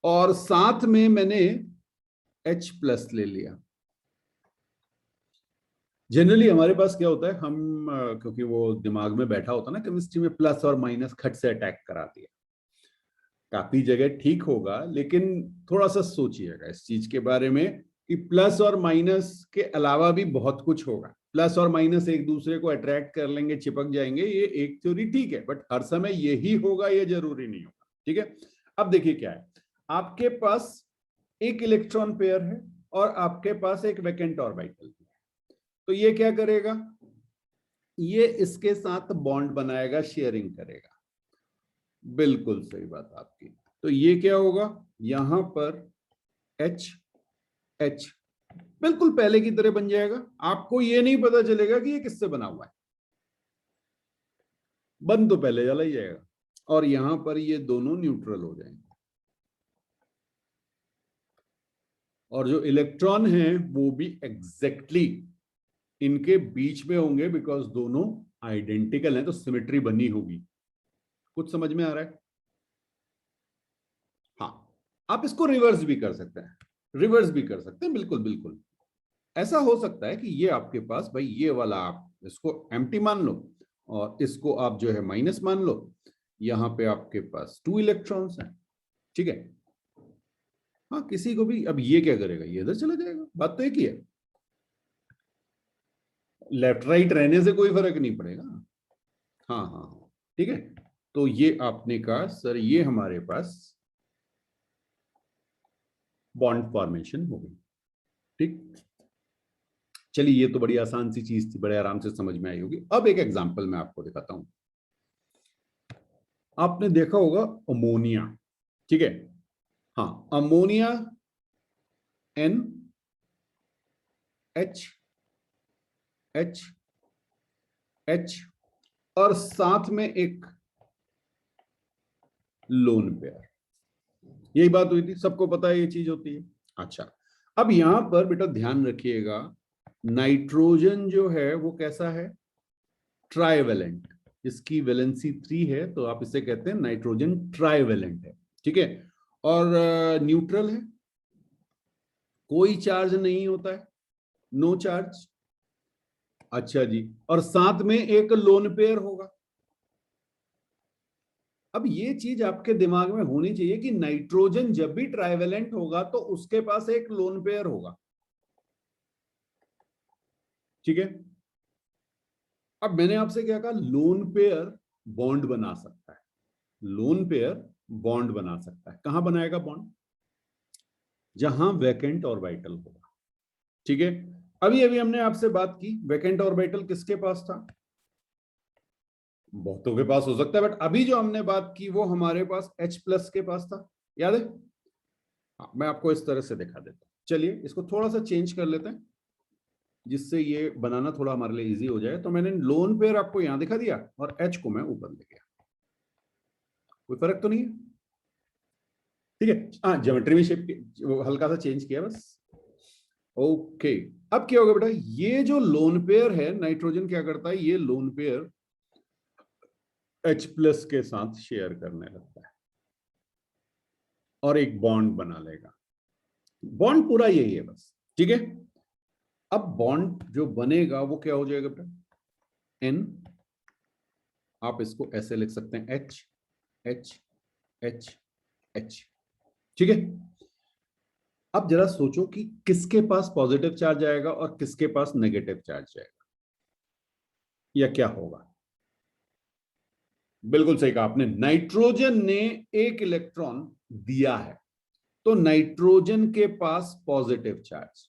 और साथ में मैंने H प्लस ले लिया। जनरली हमारे पास क्या होता है, हम क्योंकि वो दिमाग में बैठा होता है ना केमिस्ट्री में, प्लस और माइनस खट से अटैक करा दिया। काफी जगह ठीक होगा लेकिन थोड़ा सा सोचिएगा इस चीज के बारे में कि प्लस और माइनस के अलावा भी बहुत कुछ होगा। प्लस और माइनस एक दूसरे को अट्रैक्ट कर लेंगे, चिपक जाएंगे, ये एक थ्योरी ठीक है, बट हर समय यही होगा ये जरूरी नहीं होगा। ठीक है, अब देखिए क्या है, आपके पास एक इलेक्ट्रॉन पेयर है और आपके पास एक वैकेंट ऑर्बिटल है, तो ये क्या करेगा? ये इसके साथ बॉन्ड बनाएगा, शेयरिंग करेगा। बिल्कुल सही बात आपकी। तो ये क्या होगा, यहां पर H H बिल्कुल पहले की तरह बन जाएगा। आपको ये नहीं पता चलेगा कि ये किससे बना हुआ है, बन तो पहले चला ही जाएगा। और यहां पर ये दोनों न्यूट्रल हो जाएंगे, और जो इलेक्ट्रॉन हैं वो भी एग्जैक्टली इनके बीच में होंगे, बिकॉज दोनों आइडेंटिकल है तो सिमेट्री बनी होगी। कुछ समझ में आ रहा है? हाँ, आप इसको रिवर्स भी कर सकते हैं, रिवर्स भी कर सकते हैं, बिल्कुल बिल्कुल। ऐसा हो सकता है कि ये आपके पास भाई ये वाला आप इसको एम्प्टी मान लो और इसको आप जो है माइनस मान लो। यहां पे आपके पास 2 इलेक्ट्रॉन्स हैं, ठीक है। हाँ, किसी को भी अब ये क्या करेगा, ये इधर चला जाएगा, बात तो एक ही है। लेफ्ट राइट रहने से कोई फर्क नहीं पड़ेगा। हाँ हाँ हाँ, ठीक है। तो ये आपने कहा सर ये हमारे पास बॉन्ड फॉर्मेशन हो गई, ठीक। चलिए ये तो बड़ी आसान सी चीज थी, बड़े आराम से समझ में आई होगी। अब एक एग्जांपल मैं आपको दिखाता हूं। आपने देखा होगा अमोनिया, ठीक है। हाँ, ammonia N H H H और साथ में एक लोन पेयर, यही बात हुई थी, सबको पता है ये चीज होती है। अच्छा, अब यहां पर बेटा ध्यान रखिएगा, नाइट्रोजन जो है वो कैसा है, ट्राइवेलेंट। इसकी वैलेंसी 3 है तो आप इसे कहते हैं नाइट्रोजन ट्राइवेलेंट है, ठीक है। और न्यूट्रल है, कोई चार्ज नहीं होता है, नो चार्ज। अच्छा जी, और साथ में एक लोन पेयर होगा। अब ये चीज आपके दिमाग में होनी चाहिए कि नाइट्रोजन जब भी ट्राइवेलेंट होगा तो उसके पास एक लोन पेयर होगा, ठीक है। अब मैंने आपसे क्या कहा, लोन पेयर बॉन्ड बना सकता है, लोन पेयर बॉन्ड बना सकता है। कहां बनाएगा बॉन्ड, जहां वैकेंट ऑर्बिटल होगा, ठीक है। अभी अभी हमने आपसे बात की, वैकेंट ऑर्बिटल किसके पास था, बहुतों के पास हो सकता है, बट अभी जो हमने बात की वो हमारे पास H प्लस के पास था, याद है। हाँ, मैं आपको इस तरह से दिखा देता हूं। चलिए इसको थोड़ा सा चेंज कर लेते हैं जिससे ये बनाना थोड़ा हमारे लिए इजी हो जाए। तो मैंने लोन पेयर आपको यहां दिखा दिया और H को मैं ऊपर ले गया, कोई फर्क तो नहीं है, ठीक है। हाँ, ज्योमेट्री में शेप हल्का सा चेंज किया बस। ओके, अब क्या होगा बेटा, ये जो लोन पेयर है नाइट्रोजन क्या करता है, ये लोन पेयर H प्लस के साथ शेयर करने लगता है और एक बॉन्ड बना लेगा। बॉन्ड पूरा यही है बस, ठीक है। अब बॉन्ड जो बनेगा वो क्या हो जाएगा बेटा, N, आप इसको ऐसे लिख सकते हैं H H H H, ठीक है। अब जरा सोचो कि किसके पास पॉजिटिव चार्ज आएगा और किसके पास नेगेटिव चार्ज आएगा, या क्या होगा। बिल्कुल सही कहा आपने, नाइट्रोजन ने एक इलेक्ट्रॉन दिया है तो नाइट्रोजन के पास पॉजिटिव चार्ज,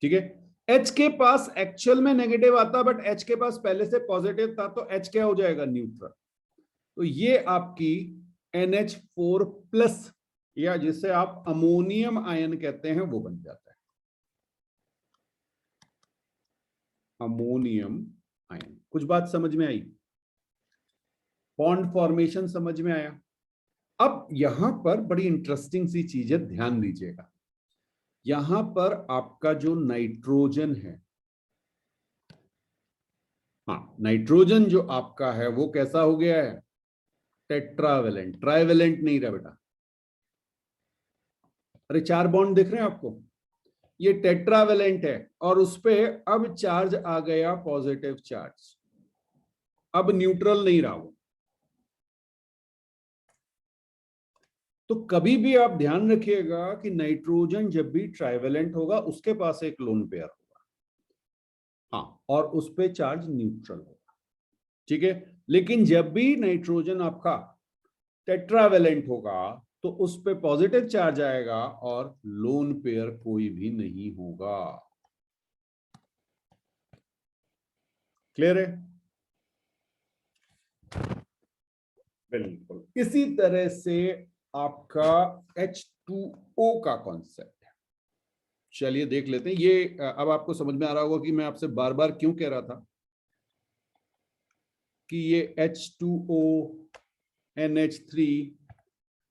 ठीक है। एच के पास एक्चुअल में नेगेटिव आता, बट एच के पास पहले से पॉजिटिव था तो एच क्या हो जाएगा, न्यूट्रल। तो ये आपकी NH4 प्लस, या जिसे आप अमोनियम आयन कहते हैं, वो बन जाता है अमोनियम आयन। कुछ बात समझ में आई, बॉन्ड फॉर्मेशन समझ में आया। अब यहां पर बड़ी इंटरेस्टिंग सी चीज है, ध्यान दीजिएगा। यहां पर आपका जो नाइट्रोजन है, हाँ, नाइट्रोजन जो आपका है वो कैसा हो गया है, टेट्रावेलेंट, ट्राइवेलेंट नहीं रहा बेटा। अरे 4 बॉन्ड दिख रहे हैं आपको, ये टेट्रावेलेंट है और उस पे अब चार्ज आ गया पॉजिटिव चार्ज, अब न्यूट्रल नहीं रहा वो। तो कभी भी आप ध्यान रखिएगा कि नाइट्रोजन जब भी ट्राइवेलेंट होगा उसके पास एक लोन पेयर होगा, हाँ, और उस पे चार्ज न्यूट्रल होगा, ठीक है। लेकिन जब भी नाइट्रोजन आपका टेट्रावेलेंट होगा तो उस पे पॉजिटिव चार्ज आएगा और लोन पेयर कोई भी नहीं होगा। क्लियर है, बिल्कुल इसी तरह से आपका H2O का कॉन्सेप्ट है। चलिए देख लेते हैं ये। अब आपको समझ में आ रहा होगा कि मैं आपसे बार बार क्यों कह रहा था कि ये H2O NH3,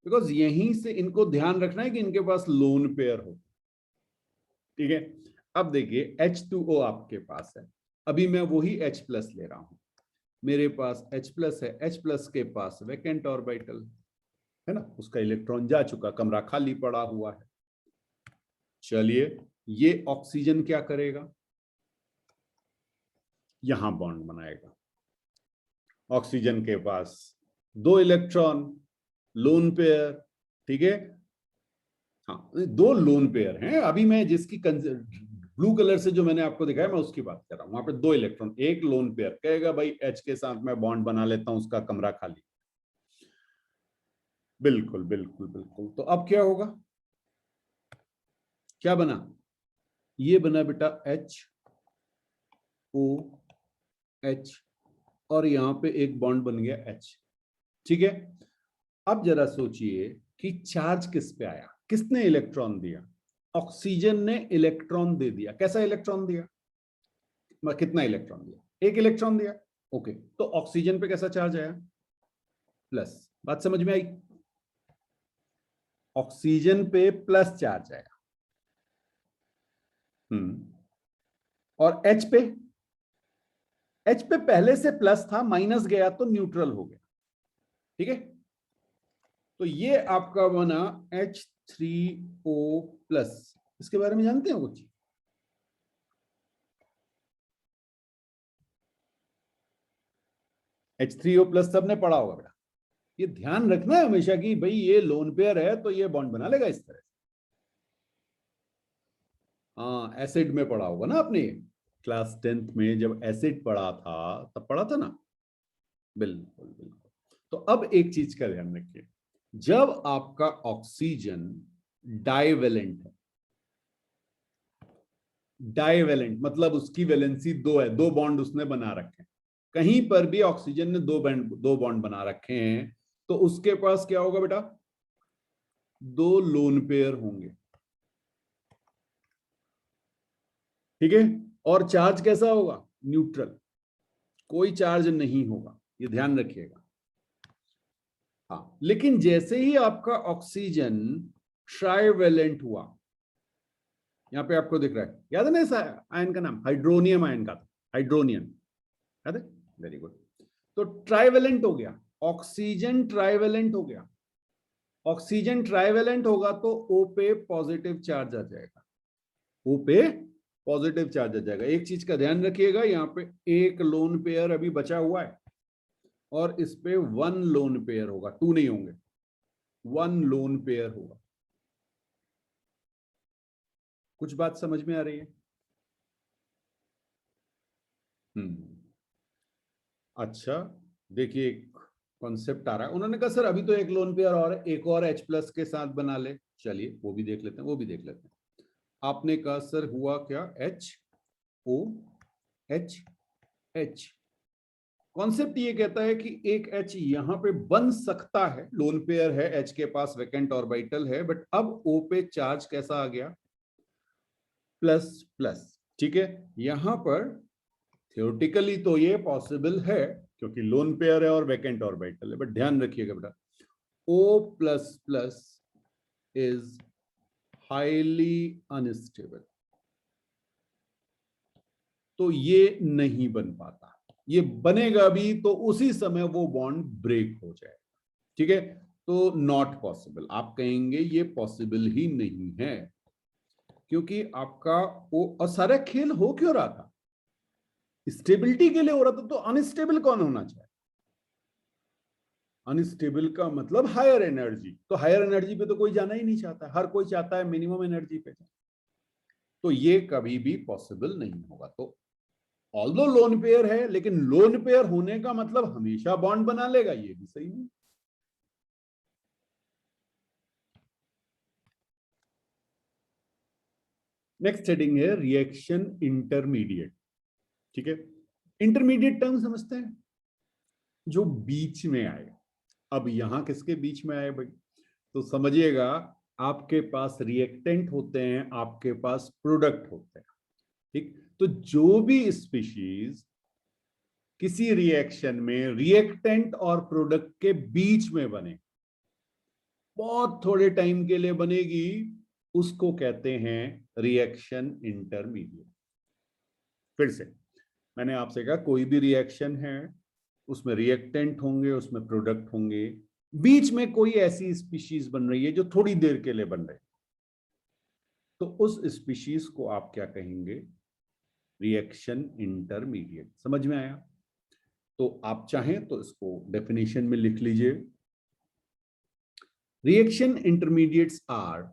बिकॉज यहीं से इनको ध्यान रखना है कि इनके पास लोन पेयर हो, ठीक है। अब देखिए H2O आपके पास है, अभी मैं वही H प्लस ले रहा हूं, मेरे पास H प्लस है, H प्लस के पास वैकेंट ऑर्बिटल है ना, उसका इलेक्ट्रॉन जा चुका, कमरा खाली पड़ा हुआ है। चलिए, ये ऑक्सीजन क्या करेगा, यहां बॉन्ड बनाएगा। ऑक्सीजन के पास 2 इलेक्ट्रॉन, लोन पेयर, ठीक है। हाँ, 2 लोन पेयर हैं। अभी मैं जिसकी ब्लू कलर से जो मैंने आपको दिखाया, मैं उसकी बात कर रहा हूं। वहां पे 2 इलेक्ट्रॉन, एक लोन पेयर कहेगा भाई H के साथ मैं बॉन्ड बना लेता हूं, उसका कमरा खाली। बिल्कुल बिल्कुल बिल्कुल। तो अब क्या होगा, क्या बना, ये बना बेटा HOH, और यहां पे एक बॉन्ड बन गया H, ठीक है। अब जरा सोचिए कि चार्ज किस पे आया, किसने इलेक्ट्रॉन दिया, ऑक्सीजन ने इलेक्ट्रॉन दे दिया। कैसा इलेक्ट्रॉन दिया, कितना इलेक्ट्रॉन दिया, 1 इलेक्ट्रॉन दिया। ओके, तो ऑक्सीजन पे कैसा चार्ज आया, प्लस। बात समझ में आई, ऑक्सीजन पे प्लस चार्ज आया। और H पे, H पे पहले से प्लस था, माइनस गया तो न्यूट्रल हो गया, ठीक है। तो ये आपका बना H3O प्लस। इसके बारे में जानते हैं कुछ, H3O प्लस सबने पढ़ा होगा बेटा। ये ध्यान रखना है हमेशा कि भाई ये लोन पेयर है तो ये बॉन्ड बना लेगा इस तरह से। हाँ, एसिड में पढ़ा होगा ना आपने, क्लास 10th में जब एसिड पढ़ा था तब पढ़ा था ना। बिल्कुल बिल्कुल। तो अब एक चीज का ध्यान रखिए, जब आपका ऑक्सीजन डाइवेलेंट है, डाइवेलेंट मतलब उसकी वैलेंसी 2 है, 2 बॉन्ड उसने बना रखे हैं, कहीं पर भी ऑक्सीजन ने 2 बॉन्ड बना रखे हैं, तो उसके पास क्या होगा बेटा, 2 लोन पेयर होंगे, ठीक है। और चार्ज कैसा होगा, न्यूट्रल, कोई चार्ज नहीं होगा, ये ध्यान रखिएगा। हाँ, लेकिन जैसे ही आपका ऑक्सीजन ट्राइवेलेंट हुआ, यहां पे आपको दिख रहा है, याद है ना इस आयन का नाम, हाइड्रोनियम आयन का था, हाइड्रोनियम, याद है, वेरी गुड। तो ट्राइवेलेंट हो गया, ऑक्सीजन ट्राइवेलेंट हो गया। ऑक्सीजन ट्राइवेलेंट होगा तो O पे पॉजिटिव चार्ज आ जाएगा, O पे पॉजिटिव चार्ज आ जाएगा। एक चीज का ध्यान रखिएगा, यहाँ पे एक लोन पेयर अभी बचा हुआ है, और इस पे 1 लोन पेयर होगा, 2 नहीं होंगे, 1 लोन पेयर होगा। कुछ बात समझ में आ रही है। अच्छा, देखिए एक कॉन्सेप्ट आ रहा है, उन्होंने कहा सर अभी तो एक लोन पेयर और है, एक और H प्लस के साथ बना ले। चलिए वो भी देख लेते हैं, वो भी देख लेते हैं। आपने कहा सर हुआ क्या, HOH। कॉन्सेप्ट ये कहता है कि एक H यहां पे बन सकता है, लोन पेयर है, H के पास वैकेंट ऑर्बिटल है, बट अब O पे चार्ज कैसा आ गया, प्लस प्लस, ठीक है। यहां पर थियोरेटिकली तो ये पॉसिबल है क्योंकि लोन पेयर है और वैकेंट ऑर्बिटल है, बट ध्यान रखिएगा बेटा, O plus plus is highly unstable, तो ये नहीं बन पाता। ये बनेगा भी तो उसी समय वो बॉन्ड ब्रेक हो जाए, ठीक है। तो नॉट पॉसिबल, आप कहेंगे ये पॉसिबल ही नहीं है, क्योंकि आपका वो, और सारा खेल हो क्यों रहा था, स्टेबिलिटी के लिए हो रहा था, तो अनस्टेबल कौन होना चाहिए, अनस्टेबल का मतलब हायर एनर्जी, तो हायर एनर्जी पे तो कोई जाना ही नहीं चाहता, हर कोई चाहता है मिनिमम एनर्जी पे, तो ये कभी भी पॉसिबल नहीं होगा। तो ऑल्दो लोन पेयर है, लेकिन लोन पेयर होने का मतलब हमेशा बॉन्ड बना लेगा, ये भी सही नहीं। नेक्स्ट हेडिंग है रिएक्शन इंटरमीडिएट, ठीक है। इंटरमीडिएट टर्म समझते हैं, जो बीच में आए। अब यहां किसके बीच में आए भाई, तो समझिएगा, आपके पास रिएक्टेंट होते हैं, आपके पास प्रोडक्ट होते हैं, ठीक। तो जो भी स्पीशीज किसी रिएक्शन में रिएक्टेंट और प्रोडक्ट के बीच में बने, बहुत थोड़े टाइम के लिए बनेगी, उसको कहते हैं रिएक्शन इंटरमीडिएट। फिर से मैंने आपसे कहा, कोई भी रिएक्शन है, उसमें रिएक्टेंट होंगे, उसमें प्रोडक्ट होंगे, बीच में कोई ऐसी स्पीशीज बन रही है जो थोड़ी देर के लिए बन रही है, तो उस स्पीशीज को आप क्या कहेंगे? Reaction intermediate. समझ में आया? तो आप चाहें तो इसको डेफिनेशन में लिख लीजिए। Reaction intermediates are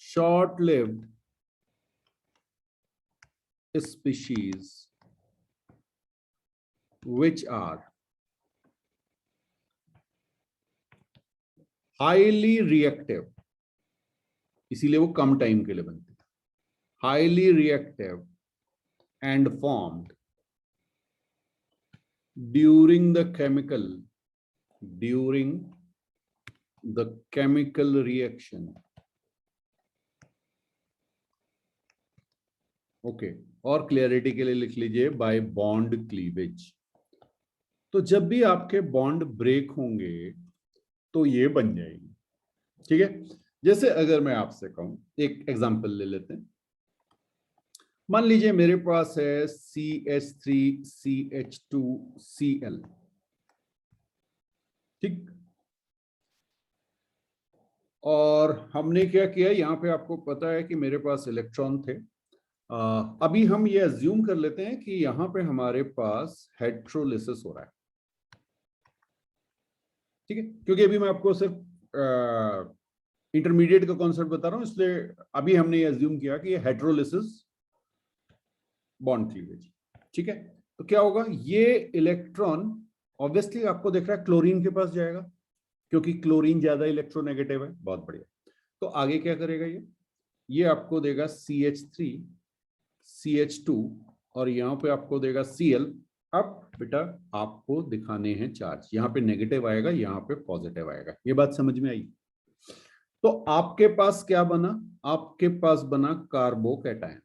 short lived species which are highly reactive, इसीलिए वो कम टाइम के लिए बनती है, highly reactive and formed during the chemical reaction. Okay, और क्लियरिटी के लिए लिख लीजिए बाय बॉन्ड क्लीवेज। तो जब भी आपके बॉन्ड ब्रेक होंगे तो ये बन जाएगी। ठीक है, जैसे अगर मैं आपसे कहूं, एक एग्जांपल ले लेते हैं। मान लीजिए मेरे पास है CH3CH2Cl, ठीक, और हमने क्या किया, यहां पे आपको पता है कि मेरे पास इलेक्ट्रॉन थे। अभी हम ये अज्यूम कर लेते हैं कि यहां पे हमारे पास हेट्रोलिसिस हो रहा है, ठीक है, क्योंकि अभी मैं आपको सिर्फ इंटरमीडिएट का कॉन्सेप्ट बता रहा हूं, इसलिए अभी हमने ये अज्यूम किया कि ये हेट्रोलिसिस बॉन्ड क्लीवेज। ठीक है, तो क्या होगा, ये इलेक्ट्रॉन ऑब्वियसली आपको देख रहा है क्लोरीन के पास जाएगा, क्योंकि क्लोरीन ज्यादा इलेक्ट्रोनेगेटिव है। बहुत बढ़िया। तो आगे क्या करेगा, ये आपको देगा CH3 CH2 और यहाँ पे आपको देगा Cl। अब बेटा आपको दिखाने हैं चार्ज, यहाँ पे नेगेटिव आएगा, यहाँ पे पॉजिटिव आएगा। ये बात समझ में आई? तो आपके पास क्या बना? आपके पास बना कार्बोकैटायन।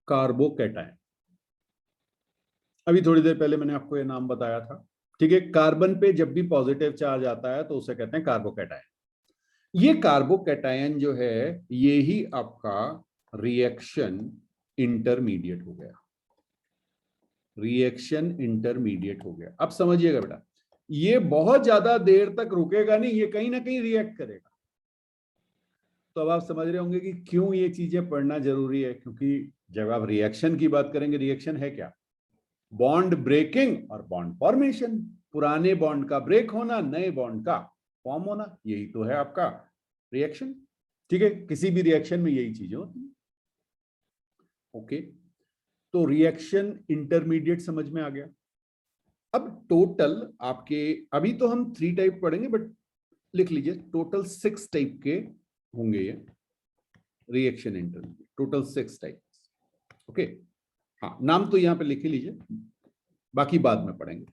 कार्बोकैटायन, अभी थोड़ी देर पहले मैंने आपको ये नाम बताया था। ठीक है, कार्बन पे जब भी पॉजिटिव चार्ज आता है तो उसे कहते हैं कार्बोकैटायन। ये कार्बोकैटायन जो है, ये ही आपका रिएक्शन इंटरमीडिएट हो गया। रिएक्शन इंटरमीडिएट हो गया। अब समझिएगा बेटा, ये बहुत ज्यादा देर तक रुकेगा नहीं, ये कहीं ना कहीं रिएक्ट करेगा। तो अब आप समझ रहे होंगे कि क्यों ये चीजें पढ़ना जरूरी है, क्योंकि जब आप रिएक्शन की बात करेंगे, रिएक्शन है क्या? बॉन्ड ब्रेकिंग और बॉन्ड फॉर्मेशन। पुराने बॉन्ड का ब्रेक होना, नए बॉन्ड का फॉर्म होना, यही तो है आपका रिएक्शन। ठीक है, किसी भी रिएक्शन में यही चीजें होती हैं। ओके, तो रिएक्शन इंटरमीडिएट समझ में आ गया। अब टोटल आपके, अभी तो हम 3 टाइप पढ़ेंगे, बट लिख लीजिए टोटल 6 टाइप के होंगे ये reaction intermediate, total 6 type. Okay, हाँ, नाम तो यहां पे लिख ही लीजिए, बाकी बाद में पढ़ेंगे।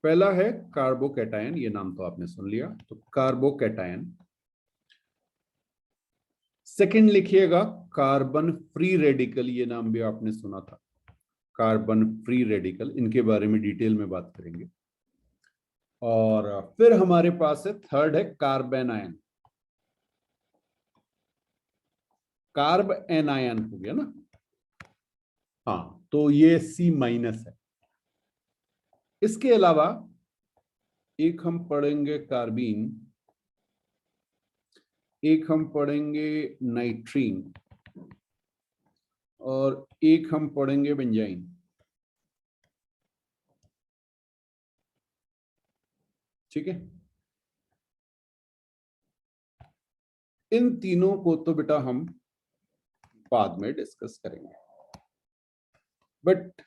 पहला है कार्बोकैटायन, ये नाम तो आपने सुन लिया, तो कार्बोकैटायन। सेकंड लिखिएगा कार्बन फ्री रेडिकल, ये नाम भी आपने सुना था, कार्बन फ्री रेडिकल, इनके बारे में डिटेल में बात करेंगे। और फिर हमारे पास है थर्ड है कार्बेनायन। कार्ब एनायन हो गया ना, हाँ, तो ये C- है। इसके अलावा एक हम पढ़ेंगे कार्बीन, एक हम पढ़ेंगे नाइट्रीन, और एक हम पढ़ेंगे बेंजाइन। ठीक है, इन तीनों को तो बेटा हम बाद में डिस्कस करेंगे, बट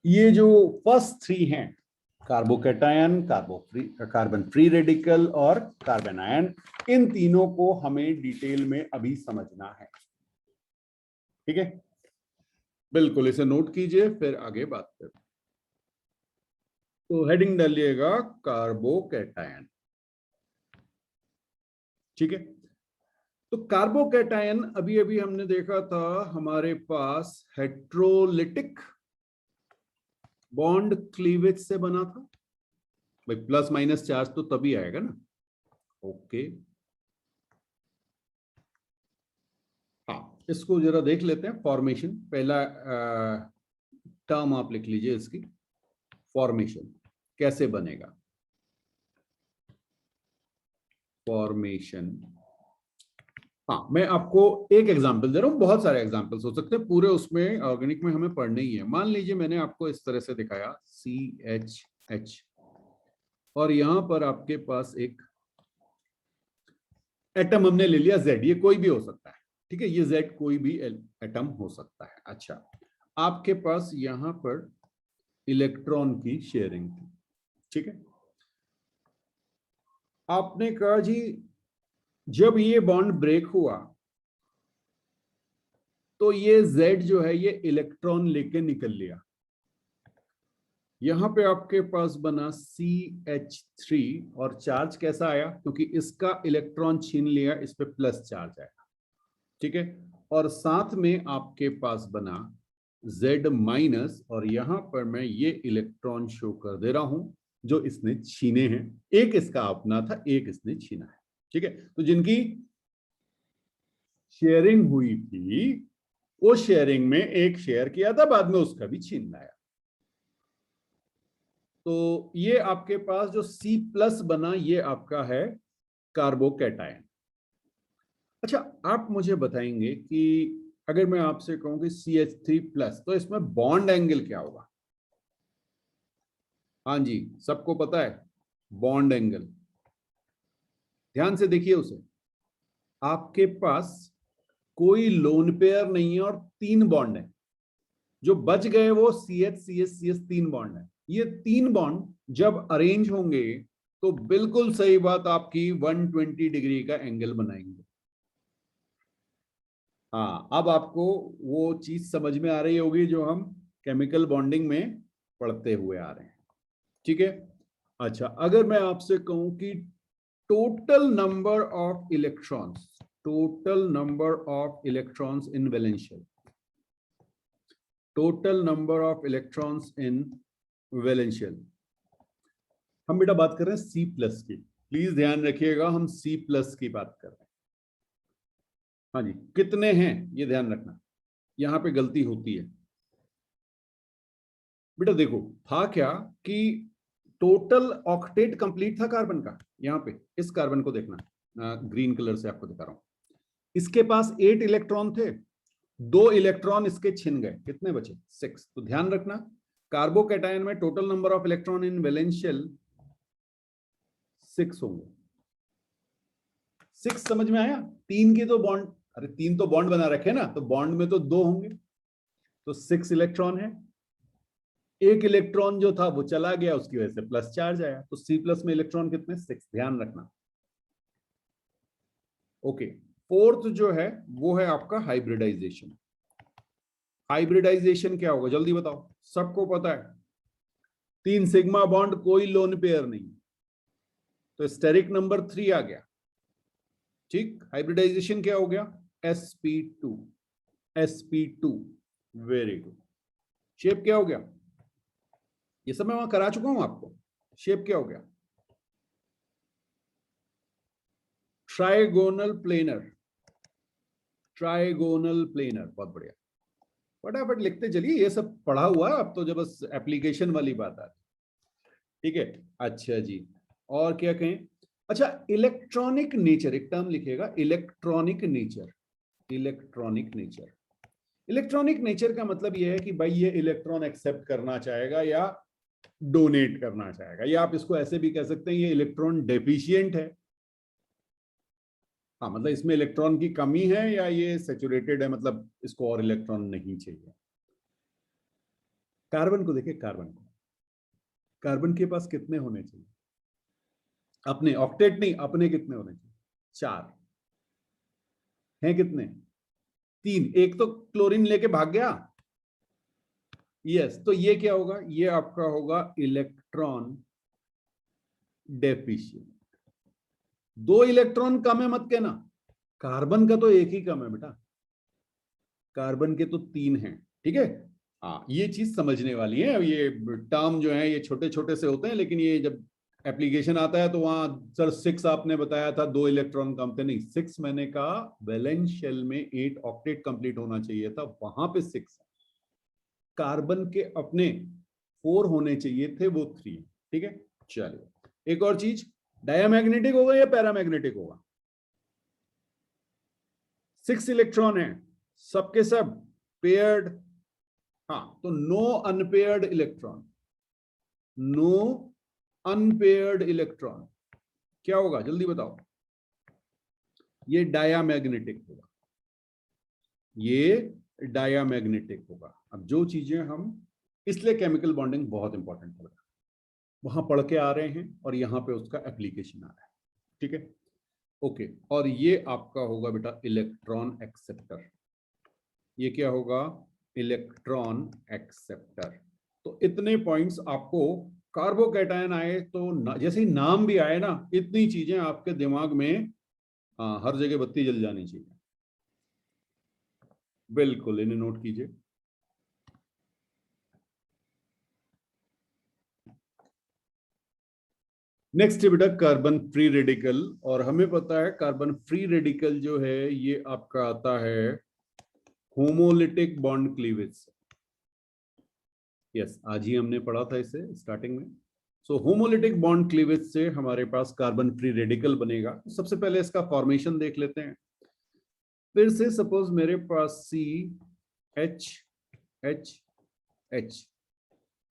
ये जो फर्स्ट 3 हैं, कार्बोकैटायन, कार्बन फ्री रेडिकल और कार्बेनायन, इन तीनों को हमें डिटेल में अभी समझना है। ठीक है, बिल्कुल, इसे नोट कीजिए, फिर आगे बात करें। तो हेडिंग डालिएगा कार्बोकैटायन। ठीक है, तो कार्बोकैटायन अभी अभी हमने देखा था, हमारे पास हेट्रोलिटिक बॉन्ड क्लीवेज से बना था। भाई प्लस माइनस चार्ज तो तभी आएगा ना। ओके, हाँ, इसको जरा देख लेते हैं। फॉर्मेशन, पहला टर्म आप लिख लीजिए इसकी, फॉर्मेशन कैसे बनेगा। फॉर्मेशन, हाँ मैं आपको एक एग्जांपल दे रहा हूँ, बहुत सारे एग्जांपल्स हो सकते हैं, पूरे उसमें ऑर्गेनिक में हमें पढ़ने ही है। मान लीजिए मैंने आपको इस तरह से दिखाया CH, और यहां पर आपके पास एक एटम हमने ले लिया Z, ये कोई भी हो सकता है, ठीक है, ये Z कोई भी एटम हो सकता है। अच्छा, आपके पास यहां पर इलेक्ट्रॉन की शेयरिंग थी, ठीक है। आपने कहा जी जब ये बॉन्ड ब्रेक हुआ तो ये Z जो है ये इलेक्ट्रॉन लेके निकल लिया। यहां पे आपके पास बना CH3, और चार्ज कैसा आया, क्योंकि इसका इलेक्ट्रॉन छीन लिया, इस पे प्लस चार्ज आया, ठीक है। और साथ में आपके पास बना Z-, और यहां पर मैं ये इलेक्ट्रॉन शो कर दे रहा हूं जो इसने छीने हैं। एक इसका अपना था, एक इसने छीना है, ठीक है। तो जिनकी शेयरिंग हुई थी, वो शेयरिंग में एक शेयर किया था, बाद में उसका भी छीन लाया। तो ये आपके पास जो C+ बना, ये आपका है कार्बोकैटायन। अच्छा, आप मुझे बताएंगे कि अगर मैं आपसे कहूं कि CH3+, तो इसमें बॉन्ड एंगल क्या होगा? हाँ जी, सबको पता है बॉन्ड एंगल। ध्यान से देखिए उसे। आपके पास कोई लोन पेयर नहीं है और 3 बॉन्ड है, जो बच गए वो CH, CH, CH 3 बॉन्ड है। ये 3 बॉन्ड जब अरेंज होंगे तो बिल्कुल सही बात, आपकी 120 डिग्री का एंगल बनाएंगे। हाँ, अब आपको वो चीज समझ में आ रही होगी जो हम केमिकल बॉन्डिंग में पढ़ते हुए आ रहे हैं, ठीक है। अच्छा, अगर मैं आपसे कहूं कि total number of electrons, total number of electrons in valence shell, total number of electrons in valence shell, हम बेटा बात कर रहे हैं C+ की, प्लीज ध्यान रखिएगा, हम C+ की बात कर रहे हैं। हाँ जी, कितने हैं ये ध्यान रखना, यहां पे गलती होती है। बेटा देखो, था क्या कि टोटल ऑक्टेट कंप्लीट था कार्बन का, यहां पे इस कार्बन को देखना, ग्रीन कलर से आपको दिखा रहा हूं, इसके पास 8 इलेक्ट्रॉन थे, 2 इलेक्ट्रॉन इसके छिन गए, कितने बचे? 6। तो ध्यान रखना, कार्बोकैटायन में total number of electron in valence shell 6 होंगे। 6 समझ में आया? 3 की तो बॉन्ड, अरे 3 तो बॉन्ड बना रखे ना, तो बॉन्ड में तो 2 होंगे, तो 6 इलेक्ट्रॉन है। एक इलेक्ट्रॉन जो था वो चला गया, उसकी वजह से प्लस चार्ज आया, तो C+ में इलेक्ट्रॉन कितने? 6, ध्यान रखना। ओके, फोर्थ जो है वो है आपका हाइब्रिडाइजेशन। हाइब्रिडाइजेशन क्या होगा जल्दी बताओ, सबको पता है 3 सिग्मा बॉन्ड, कोई लोन पेयर नहीं, तो स्टेरिक नंबर 3 आ गया, ठीक। हाइब्रिडाइजेशन क्या हो गया? sp2, sp2, very good. Shape क्या हो गया? ये सब मैं वहां करा चुका हूं आपको। शेप क्या हो गया? ट्राइगोनल प्लेनर, ट्राइगोनल प्लेनर, बहुत बढ़िया। फटाफट लिखते चलिए, ये सब पढ़ा हुआ है, अब तो जब बस एप्लीकेशन वाली बात आती, ठीक है। अच्छा जी, और क्या कहें? अच्छा, इलेक्ट्रॉनिक नेचर, एक टर्म लिखिएगा, electronic nature. Electronic nature, electronic nature का मतलब यह है कि भाई ये इलेक्ट्रॉन एक्सेप्ट करना चाहेगा या डोनेट करना चाहेगा, या आप इसको ऐसे भी कह सकते हैं ये इलेक्ट्रॉन डेफिशिएंट है। हाँ, मतलब इसमें इलेक्ट्रॉन की कमी है, या ये सैचुरेटेड है, मतलब इसको और इलेक्ट्रॉन नहीं चाहिए। कार्बन को देखिए, कार्बन को, कार्बन के पास कितने होने चाहिए अपने? ऑक्टेट नहीं, अपने कितने होने चाहिए? 4 हैं, कितने? 3, एक तो क्लोरीन लेके भाग गया। यस, तो ये क्या होगा? ये आपका होगा इलेक्ट्रॉन डेफिशिएंट। 2 इलेक्ट्रॉन कम है मत कहना, कार्बन का तो एक ही कम है बेटा, कार्बन के तो 3 हैं, ठीक है। हाँ, ये चीज समझने वाली है। ये टर्म जो है ये छोटे छोटे से होते हैं, लेकिन ये जब एप्लीकेशन आता है तो वहां सर 6 आपने बताया था, 2 इलेक्ट्रॉन कम थे, नहीं 6 मैंने कहा वैलेंस शेल में 8 ऑक्टेट कंप्लीट होना चाहिए था, वहां पे 6। कार्बन के अपने 4 होने चाहिए थे, वो 3। ठीक है, चलिए एक और चीज, डायमैग्नेटिक होगा या पैरामैग्नेटिक होगा? 6 इलेक्ट्रॉन है, सबके सब पेयर्ड। हाँ, तो no unpaired electron, no unpaired electron क्या होगा जल्दी बताओ? ये डायामैग्नेटिक होगा, ये डायामैग्नेटिक होगा। अब जो चीजें हम, इसलिए केमिकल बॉन्डिंग बहुत इंपॉर्टेंट है, वहां पढ़ के आ रहे हैं और यहां पे उसका एप्लीकेशन आ रहा है। ठीक है, ओके। और ये आपका होगा बेटा इलेक्ट्रॉन एक्सेप्टर। ये क्या होगा? Electron acceptor. तो इतने पॉइंट्स आपको, कार्बोकैटायन आए तो जैसे ही नाम भी आए ना, इतनी चीजें आपके दिमाग में हर जगह बत्ती जल जानी चाहिए। बिल्कुल, इन्हें नोट कीजिए। नेक्स्ट बेटा कार्बन फ्री रेडिकल, और हमें पता है कार्बन फ्री रेडिकल जो है ये आपका आता है होमोलिटिक बॉन्ड क्लीवेज। यस, आज ही हमने पढ़ा था इसे स्टार्टिंग में। सो होमोलिटिक बॉन्ड क्लीवेज से हमारे पास कार्बन फ्री रेडिकल बनेगा। सबसे पहले इसका फॉर्मेशन देख लेते हैं। फिर से सपोज मेरे पास CH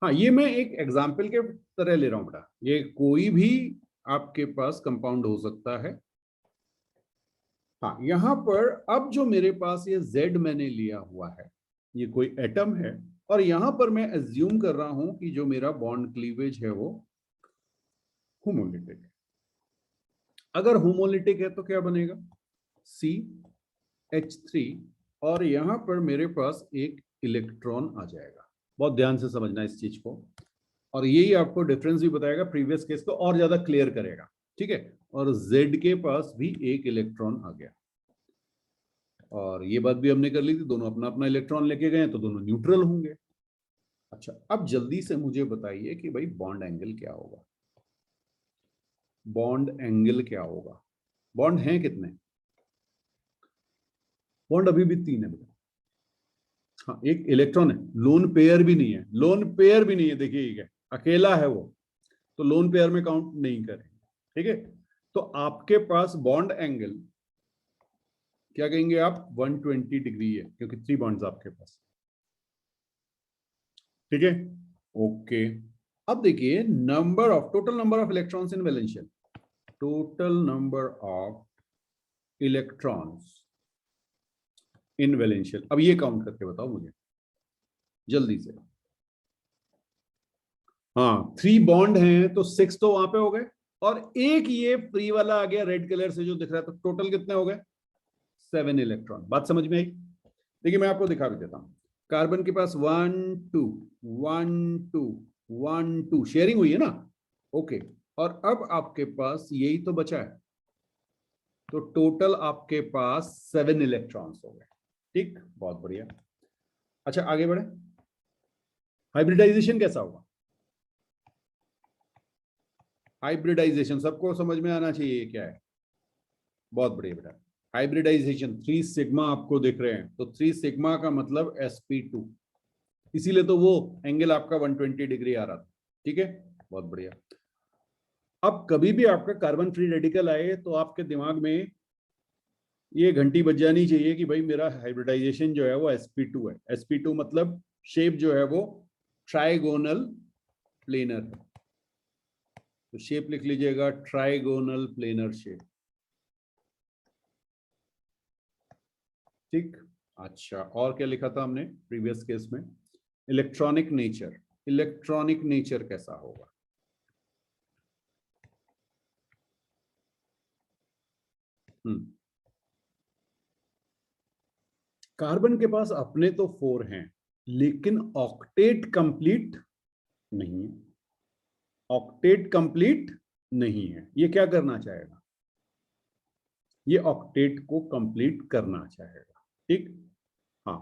हाँ, ये मैं एक एग्जाम्पल के तरह ले रहा हूं बेटा, ये कोई भी आपके पास कंपाउंड हो सकता है। हाँ, यहां पर अब जो मेरे पास ये Z मैंने लिया हुआ है, ये कोई एटम है, और यहां पर मैं एज्यूम कर रहा हूं कि जो मेरा बॉन्ड क्लीवेज है वो होमोलिटिक है। अगर होमोलिटिक है तो क्या बनेगा? CH3, और यहां पर मेरे पास एक इलेक्ट्रॉन आ जाएगा। बहुत ध्यान से समझना इस चीज को, और यही आपको डिफरेंस भी बताएगा प्रीवियस केस को और ज्यादा क्लियर करेगा। ठीक है, और Z के पास भी एक इलेक्ट्रॉन आ गया, और ये बात भी हमने कर ली थी, दोनों अपना अपना इलेक्ट्रॉन लेके गए तो दोनों न्यूट्रल होंगे। अच्छा, अब जल्दी से मुझे बताइए कि भाई बॉन्ड एंगल क्या होगा? बॉन्ड एंगल क्या होगा? बॉन्ड हैं कितने? बॉन्ड अभी भी 3 है बेटा। हाँ, एक इलेक्ट्रॉन है, लोन पेयर भी नहीं है, लोन पेयर भी नहीं है, देखिए ये अकेला है वो, तो लोन पेयर में काउंट नहीं करेंगे। ठीक है, तो आपके पास बॉन्ड एंगल क्या कहेंगे आप? 120 डिग्री है, क्योंकि 3 बॉन्ड्स आपके पास। ठीक है, ओके। अब देखिए total number of electrons in valence shell, total number of electrons in valence shell. अब ये काउंट करके बताओ मुझे जल्दी से। हाँ, 3 बॉन्ड हैं तो 6 तो वहां पे हो गए, और एक ये फ्री वाला आ गया रेड कलर से जो दिख रहा है, तो टोटल कितने हो गए? 7 इलेक्ट्रॉन। बात समझ में आई? देखिए मैं आपको दिखा भी देता हूं। कार्बन के पास 1 2 1 2 1 2 शेयरिंग हुई है ना? ओके, और अब आपके पास यही तो बचा है, तो टोटल आपके पास 7 इलेक्ट्रॉन्स हो गए। ठीक, बहुत बढ़िया। अच्छा, आगे बढ़े। हाइब्रिडाइजेशन कैसा होगा? हाइब्रिडाइजेशन सबको समझ में आना चाहिए क्या है? बहुत बढ़िया बेटा। हाइब्रिडाइजेशन 3 सिग्मा आपको दिख रहे हैं, तो 3 सिग्मा का मतलब sp2, इसीलिए तो वो एंगल आपका 120 डिग्री आ रहा था। ठीक है, बहुत बढ़िया। अब कभी भी आपका कार्बन फ्री रेडिकल आए तो आपके दिमाग में ये घंटी बज जानी चाहिए कि भाई मेरा हाइब्रिडाइजेशन जो है वो sp2 है। sp2 मतलब शेप जो है वो ट्राइगोनल प्लेनर है, तो शेप लिख लीजिएगा ट्राइगोनल प्लेनर शेप। ठीक, अच्छा, और क्या लिखा था हमने प्रीवियस केस में? Electronic nature. इलेक्ट्रॉनिक नेचर कैसा होगा? कार्बन के पास अपने तो 4 हैं, लेकिन ऑक्टेट कंप्लीट नहीं है। ऑक्टेट कंप्लीट नहीं है, ये क्या करना चाहेगा? ये ऑक्टेट को कंप्लीट करना चाहेगा। ठीक, हाँ,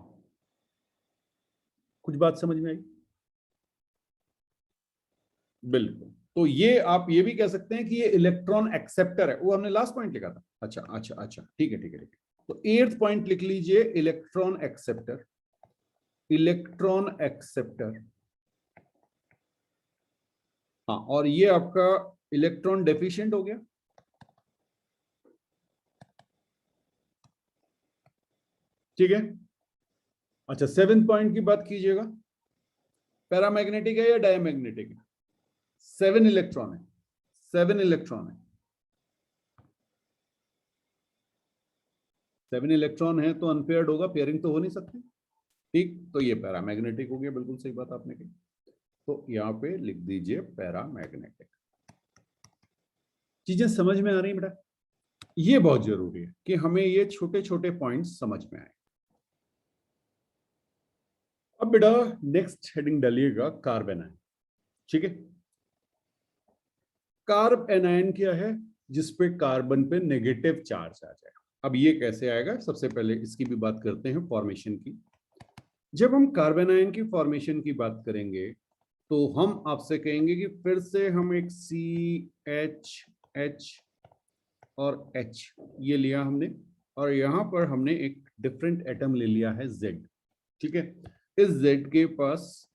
कुछ बात समझ में आई? बिल्कुल। तो ये आप ये भी कह सकते हैं कि ये इलेक्ट्रॉन एक्सेप्टर है, वो हमने लास्ट पॉइंट लिखा था। अच्छा अच्छा अच्छा, ठीक है ठीक है ठीक है। तो 8th पॉइंट लिख लीजिए, इलेक्ट्रॉन एक्सेप्टर। इलेक्ट्रॉन एक्सेप्टर, हाँ, और ये आपका इलेक्ट्रॉन डेफिशिएंट हो गया। ठीक है। अच्छा, 7th पॉइंट की बात कीजिएगा, पैरामैग्नेटिक है या डायमैग्नेटिक है? 7 इलेक्ट्रॉन है, 7 इलेक्ट्रॉन है। 7 इलेक्ट्रॉन है तो अनपेयर्ड होगा, पेयरिंग तो हो नहीं सकती। ठीक, तो ये पैरामैग्नेटिक हो गया, बिल्कुल सही बात आपने कही। तो यहाँ पे लिख दीजिए पैरामैग्नेटिक। चीजें समझ में आ रही बेटा? ये बहुत जरूरी है कि हमें ये छोटे छोटे पॉइंट्स समझ में आए। अब बेटा नेक्स्ट हेडिंग डालिएगा कार्बन आयन। ठीक है, कार्ब एनायन क्या है? जिसपे कार्बन पे नेगेटिव चार्ज आ जाए। अब ये कैसे आएगा, सबसे पहले इसकी भी बात करते हैं, फॉर्मेशन की। जब हम कार्बन आयन की फॉर्मेशन की बात करेंगे तो हम आपसे कहेंगे कि फिर से हम एक CH और H ये लिया हमने, और यहां पर हमने एक डिफरेंट एटम ले लिया है Z। ठीक है, इस Z के पास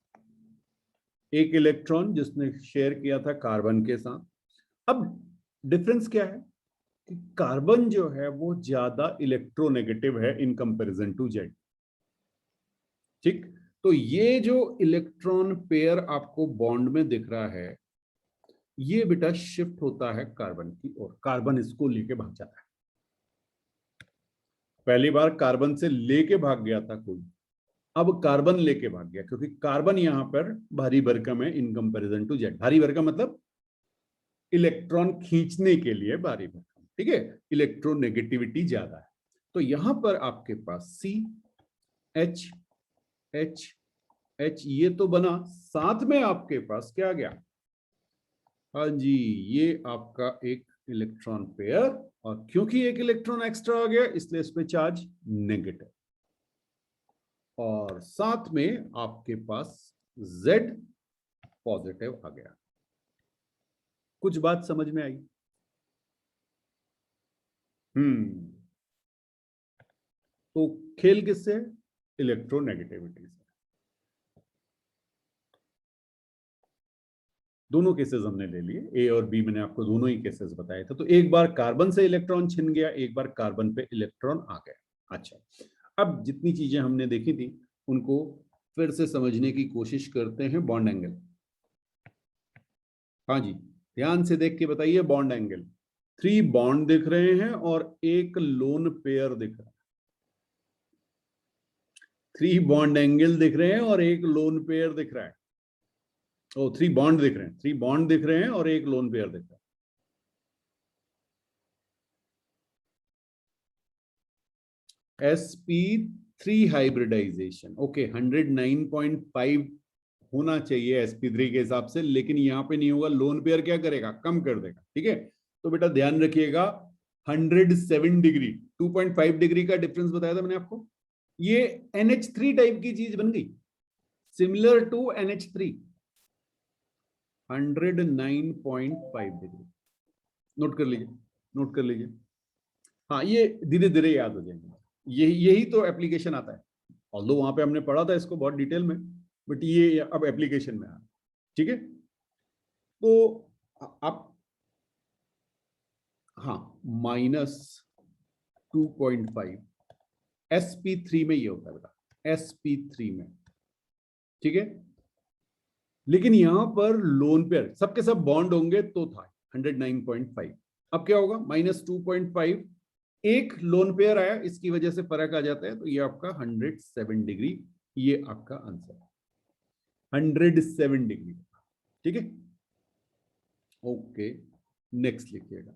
एक इलेक्ट्रॉन जिसने शेयर किया था कार्बन के साथ। अब डिफरेंस क्या है कि कार्बन जो है वो ज्यादा इलेक्ट्रोनेगेटिव है इन कंपैरिजन टू Z। ठीक, तो ये जो इलेक्ट्रॉन पेयर आपको बॉन्ड में दिख रहा है, ये बेटा शिफ्ट होता है कार्बन की ओर, कार्बन इसको लेके भाग जाता है। पहली बार कार्बन से लेके भाग गया था कोई, अब कार्बन लेके भाग गया, क्योंकि कार्बन यहां पर भारी भरकम है इन कंपैरिजन टू Z। भारी भरकम मतलब इलेक्ट्रॉन खींचने के लिए भारी भरकम। ठीक है, इलेक्ट्रोनेगेटिविटी ज्यादा है। तो यहां पर आपके पास CH ये तो बना, साथ में आपके पास क्या आ गया? हाँ जी, ये आपका एक इलेक्ट्रॉन पेयर, और क्योंकि एक इलेक्ट्रॉन एक्स्ट्रा आ गया इसलिए इस पे चार्ज नेगेटिव, और साथ में आपके पास Z पॉजिटिव आ गया। कुछ बात समझ में आई? तो खेल किससे है? इलेक्ट्रोनेगेटिविटी से। दोनों केसेस हमने ले लिए, ए और बी, मैंने आपको दोनों ही केसेस बताए थे। तो एक बार कार्बन से इलेक्ट्रॉन छिन गया, एक बार कार्बन पे इलेक्ट्रॉन आ गया। अच्छा, अब जितनी चीजें हमने देखी थी उनको फिर से समझने की कोशिश करते हैं। बॉन्ड एंगल, हाँ जी, ध्यान से देख के बताइए। बॉन्ड एंगल, 3 बॉन्ड दिख रहे हैं और एक लोन पेयर दिख रहा है। 3 बॉन्ड एंगल दिख रहे हैं और एक लोन पेयर दिख रहा है। ओ, 3 बॉन्ड दिख रहे हैं, 3 बॉन्ड दिख रहे हैं और एक लोन पेयर दिख रहा है। sp3 हाइब्रिडाइजेशन, ओके, 109.5 होना चाहिए sp3 के हिसाब से, लेकिन यहां पे नहीं होगा। लोन पेयर क्या करेगा? कम कर देगा। ठीक है, तो बेटा ध्यान रखिएगा, 107 डिग्री, 2.5 डिग्री का डिफरेंस बताया था मैंने आपको। ये NH3 टाइप की चीज बन गई, similar to NH3। 109.5 degree, note कर लीजिए, नोट कर लीजिए। हाँ, ये धीरे धीरे याद हो जाएंगे। यही तो एप्लीकेशन आता है। ऑल्दो वहां पे हमने पढ़ा था इसको बहुत डिटेल में, बट ये अब एप्लीकेशन में आ। ठीक है, तो आप, हाँ, -2.5 sp3 में ये होता है बेटा, sp3 में। ठीक है, लेकिन यहां पर लोन पेयर सबके सब बॉन्ड होंगे तो था 109.5। अब क्या होगा? -2.5, एक लोन पेयर आया, इसकी वजह से फर्क आ जाता है, तो ये आपका 107 डिग्री, ये आपका आंसर 107 डिग्री। ठीक है, ओके, नेक्स्ट लिखिएगा।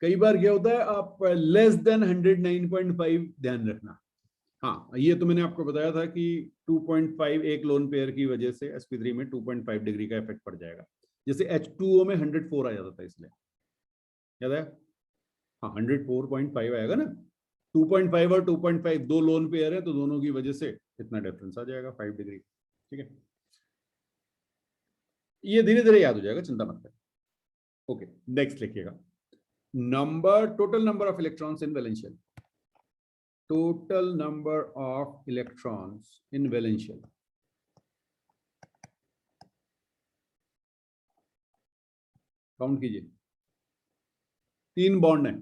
कई बार क्या होता है, आप लेस देन 109.5 ध्यान रखना। हाँ, ये तो मैंने आपको बताया था कि 2.5 एक लोन पेयर की वजह से sp3 में 2.5 डिग्री का इफेक्ट पड़ जाएगा। जैसे H2O में 104 आ जाता था, इसलिए याद है? हाँ, 104.5 आएगा ना। 2.5 और 2.5 दो लोन पेयर है, तो दोनों की वजह से इतना डिफरेंस आ जाएगा 5 डिग्री। ठीक है, ये धीरे धीरे याद हो जाएगा, चिंता मत करें। ओके, नेक्स्ट लिखिएगा, total number of electrons in valence shell. Total number of electrons in valence shell. Count कीजिए, 3 बॉन्ड है,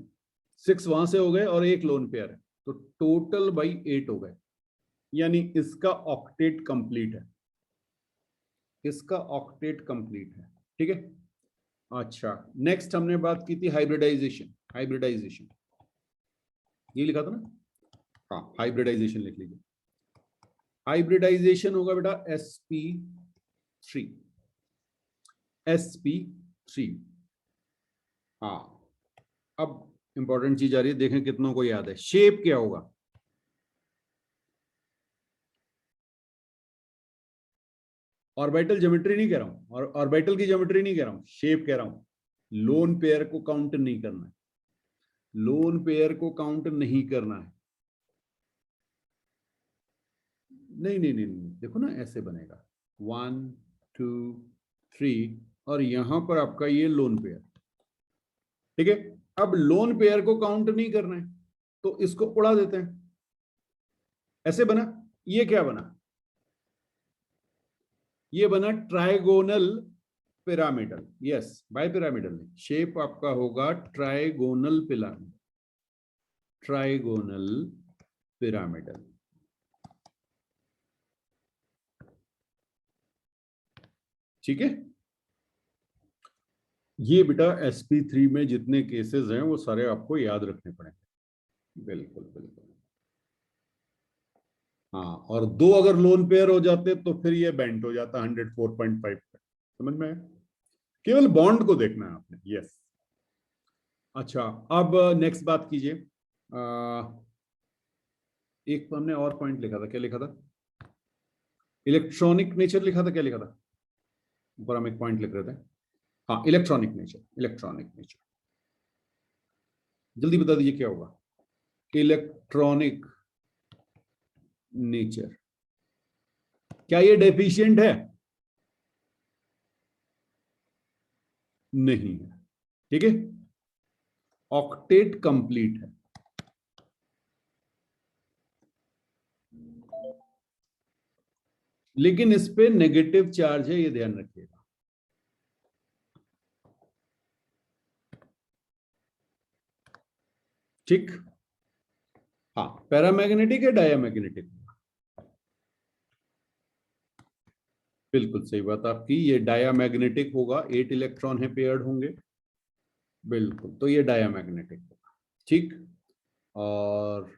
6 वहां से हो गए और एक लोन पेयर है, तो टोटल बाई 8 हो गए, यानी इसका ऑक्टेट कंप्लीट है, इसका ऑक्टेट कंप्लीट है। ठीक है, अच्छा नेक्स्ट हमने बात की थी हाइब्रिडाइजेशन। हाइब्रिडाइजेशन ये लिखा था ना, हाँ हाइब्रिडाइजेशन लिख लीजिए। हाइब्रिडाइजेशन होगा बेटा sp3, sp3। हाँ, अब इंपॉर्टेंट चीज आ रही है, देखें कितनों को याद है। शेप क्या होगा, ऑर्बिटल ज्योमेट्री नहीं कह रहा हूं, और ऑर्बिटल की ज्योमेट्री नहीं कह रहा हूं, शेप कह रहा हूं। लोन पेयर को काउंट नहीं करना है, लोन पेयर को काउंट नहीं करना है। नहीं नहीं नहीं नहीं, देखो ना ऐसे बनेगा 1 2 3 और यहां पर आपका ये लोन पेयर। ठीक है, अब लोन पेयर को काउंट नहीं करना है तो इसको उड़ा देते हैं, ऐसे बना। ये क्या बना, ये बना trigonal pyramidal. Yes, bipyramidal नहीं, शेप आपका होगा ट्राइगोनल पिरामिड, ट्राइगोनल पिरामिडल। ठीक है, ये बेटा sp3 में जितने केसेस हैं वो सारे आपको याद रखने पड़ेंगे। बिल्कुल बिल्कुल, हाँ, और 2 अगर लोन पेयर हो जाते तो फिर ये बेंट हो जाता 104.5 पे। समझ में आया? केवल बॉन्ड को देखना है आपने। यस, अच्छा अब नेक्स्ट बात कीजिए। एक हमने और पॉइंट लिखा था, क्या लिखा था, इलेक्ट्रॉनिक नेचर लिखा था, क्या लिखा था ऊपर, हम एक पॉइंट लिख रहे थे। हाँ, इलेक्ट्रॉनिक नेचर, इलेक्ट्रॉनिक नेचर। जल्दी बता दीजिए क्या होगा, इलेक्ट्रॉनिक नेचर। क्या ये डेफिशिएंट है? नहीं है। ठीक है, ऑक्टेट कंप्लीट है। लेकिन इस पे नेगेटिव चार्ज है, ये ध्यान रखिएगा। ठीक, हाँ, पैरामैग्नेटिक है डायामैग्नेटिक? बिल्कुल सही बात आपकी, ये डायामैग्नेटिक होगा, 8 इलेक्ट्रॉन है, पेयर्ड होंगे। बिल्कुल, तो ये डायामैग्नेटिक होगा। ठीक, और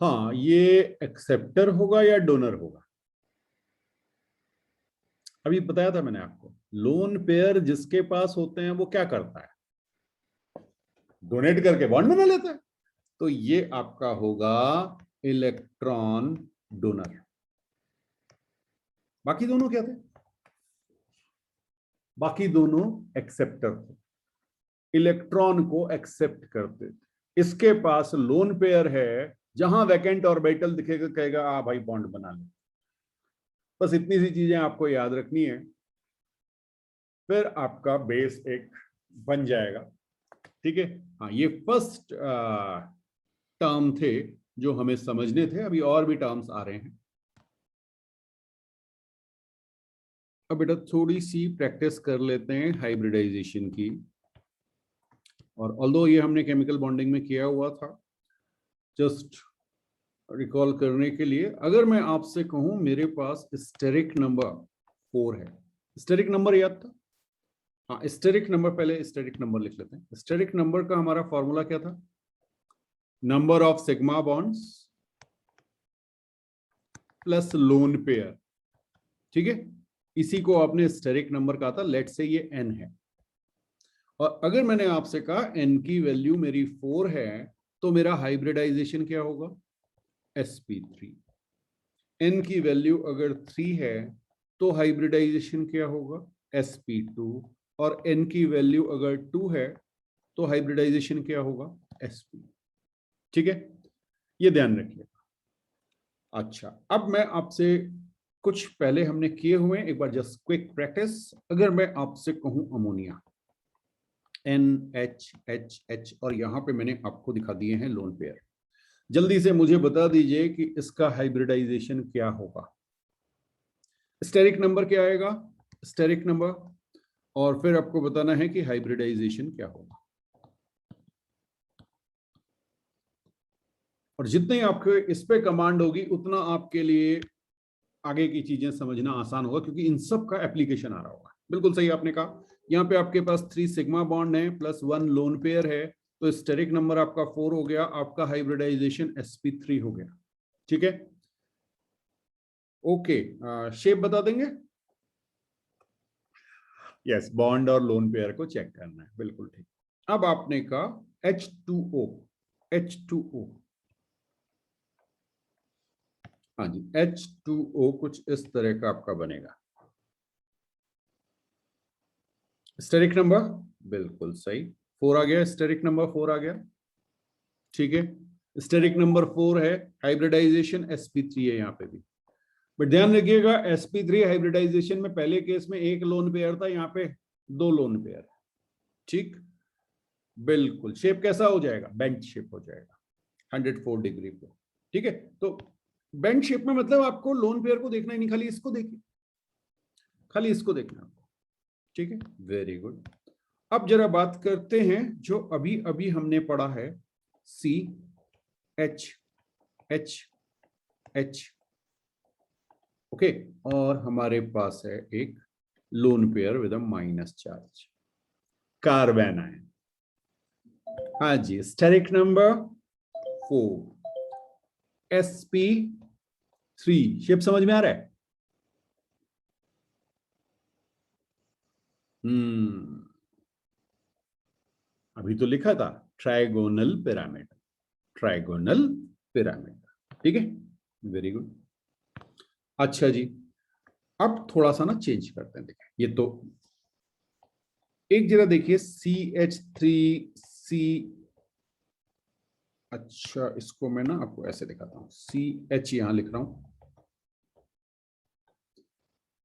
हाँ, ये एक्सेप्टर होगा या डोनर होगा? अभी बताया था मैंने आपको, लोन पेयर जिसके पास होते हैं वो क्या करता है, डोनेट करके बॉन्ड बना लेता है। तो ये आपका होगा इलेक्ट्रॉन डोनर। बाकी दोनों क्या थे, बाकी दोनों एक्सेप्टर थे, इलेक्ट्रॉन को एक्सेप्ट करते थे। इसके पास लोन पेयर है, जहां वैकेंट ऑर्बिटल दिखेगा कहेगा आ भाई बॉन्ड बना ले। बस इतनी सी चीजें आपको याद रखनी है, फिर आपका बेस एक बन जाएगा। ठीक है, हाँ, ये फर्स्ट टर्म थे जो हमें समझने थे, अभी और भी टर्म्स आ रहे हैं। अब बेटा थोड़ी सी प्रैक्टिस कर लेते हैं हाइब्रिडाइजेशन की, और ऑल्दो ये हमने केमिकल बॉन्डिंग में किया हुआ था, जस्ट रिकॉल करने के लिए। अगर मैं आपसे कहूं मेरे पास स्टेरिक नंबर 4 है, स्टेरिक नंबर याद था? हाँ, स्टेरिक नंबर, पहले स्टेरिक नंबर लिख लेते हैं। स्टेरिक नंबर का हमारा फॉर्मूला क्या था, number of sigma bonds plus lone pair. ठीक है, इसी को आपने स्टेरिक नंबर कहा था, लेट से ये n है। और अगर मैंने आपसे कहा n की वैल्यू मेरी 4 है, तो मेरा हाइब्रिडाइजेशन क्या होगा, sp3। n की वैल्यू अगर 3 है तो हाइब्रिडाइजेशन क्या होगा, sp2। और n की वैल्यू अगर 2 है तो हाइब्रिडाइजेशन क्या होगा, sp। ठीक है, ये ध्यान रखिए। अच्छा, अब मैं आपसे कुछ पहले हमने किए हुए, एक बार जस्ट क्विक प्रैक्टिस। अगर मैं आपसे कहूं अमोनिया, NHHH, और यहां पे मैंने आपको दिखा दिए हैं लोन पेयर, जल्दी से मुझे बता दीजिए कि इसका हाइब्रिडाइजेशन क्या होगा। स्टेरिक नंबर क्या आएगा, स्टेरिक नंबर, और फिर आपको बताना है कि हाइब्रिडाइजेशन क्या होगा। और जितने आपके इस पे कमांड होगी उतना आपके लिए आगे की चीजें समझना आसान होगा, क्योंकि इन सब का एप्लीकेशन आ रहा होगा। बिल्कुल सही आपने कहा। यहाँ पे आपके पास 3 सिग्मा बॉन्ड है प्लस 1 लोन पेयर है, तो स्टेरिक नंबर आपका 4 हो गया, आपका हाइब्रिडाइजेशन sp3 हो गया। ठीक है, ओके। शेप बता देंगे? यस, बॉन्ड और लोन पेयर को चेक करना है, बिल्कुल ठीक। अब आपने कहा H2O, H2O, हाँ जी, H2O कुछ इस तरह का आपका बनेगा। स्टेरिक नंबर बिल्कुल सही, 4 आ गया, स्टेरिक नंबर 4 आ गया। ठीक है, स्टेरिक नंबर 4 है, हाइब्रिडाइजेशन sp3 है यहाँ पे भी। बट ध्यान रखिएगा, sp3 हाइब्रिडाइजेशन में पहले केस में एक लोन पेयर था, यहाँ पे 2 लोन पेयर। ठीक, बिल्कुल। शेप कैसा हो जाएगा, बेंच शेप हो जाएगा 104 डिग्री पे। ठीक है, तो बेंच शेप में मतलब आपको लोन पेयर को देखना ही नहीं, खाली इसको देखिए, खाली इसको देखना आपको। ठीक है, वेरी गुड। अब जरा बात करते हैं जो अभी अभी हमने पढ़ा है, CH H ओके, और हमारे पास है एक lone pair with a minus charge, carbon ion. हाँ जी, स्टेरिक नंबर 4, sp3। शेप समझ में आ रहा है? अभी तो लिखा था ट्राइगोनल पिरामिड, ट्राइगोनल पिरामिड। ठीक है, वेरी गुड। अच्छा जी, अब थोड़ा सा ना चेंज करते हैं। देखिए, ये तो एक जरा देखिए, CH3C, अच्छा इसको मैं ना आपको ऐसे दिखाता हूँ, CH यहां लिख रहा हूं,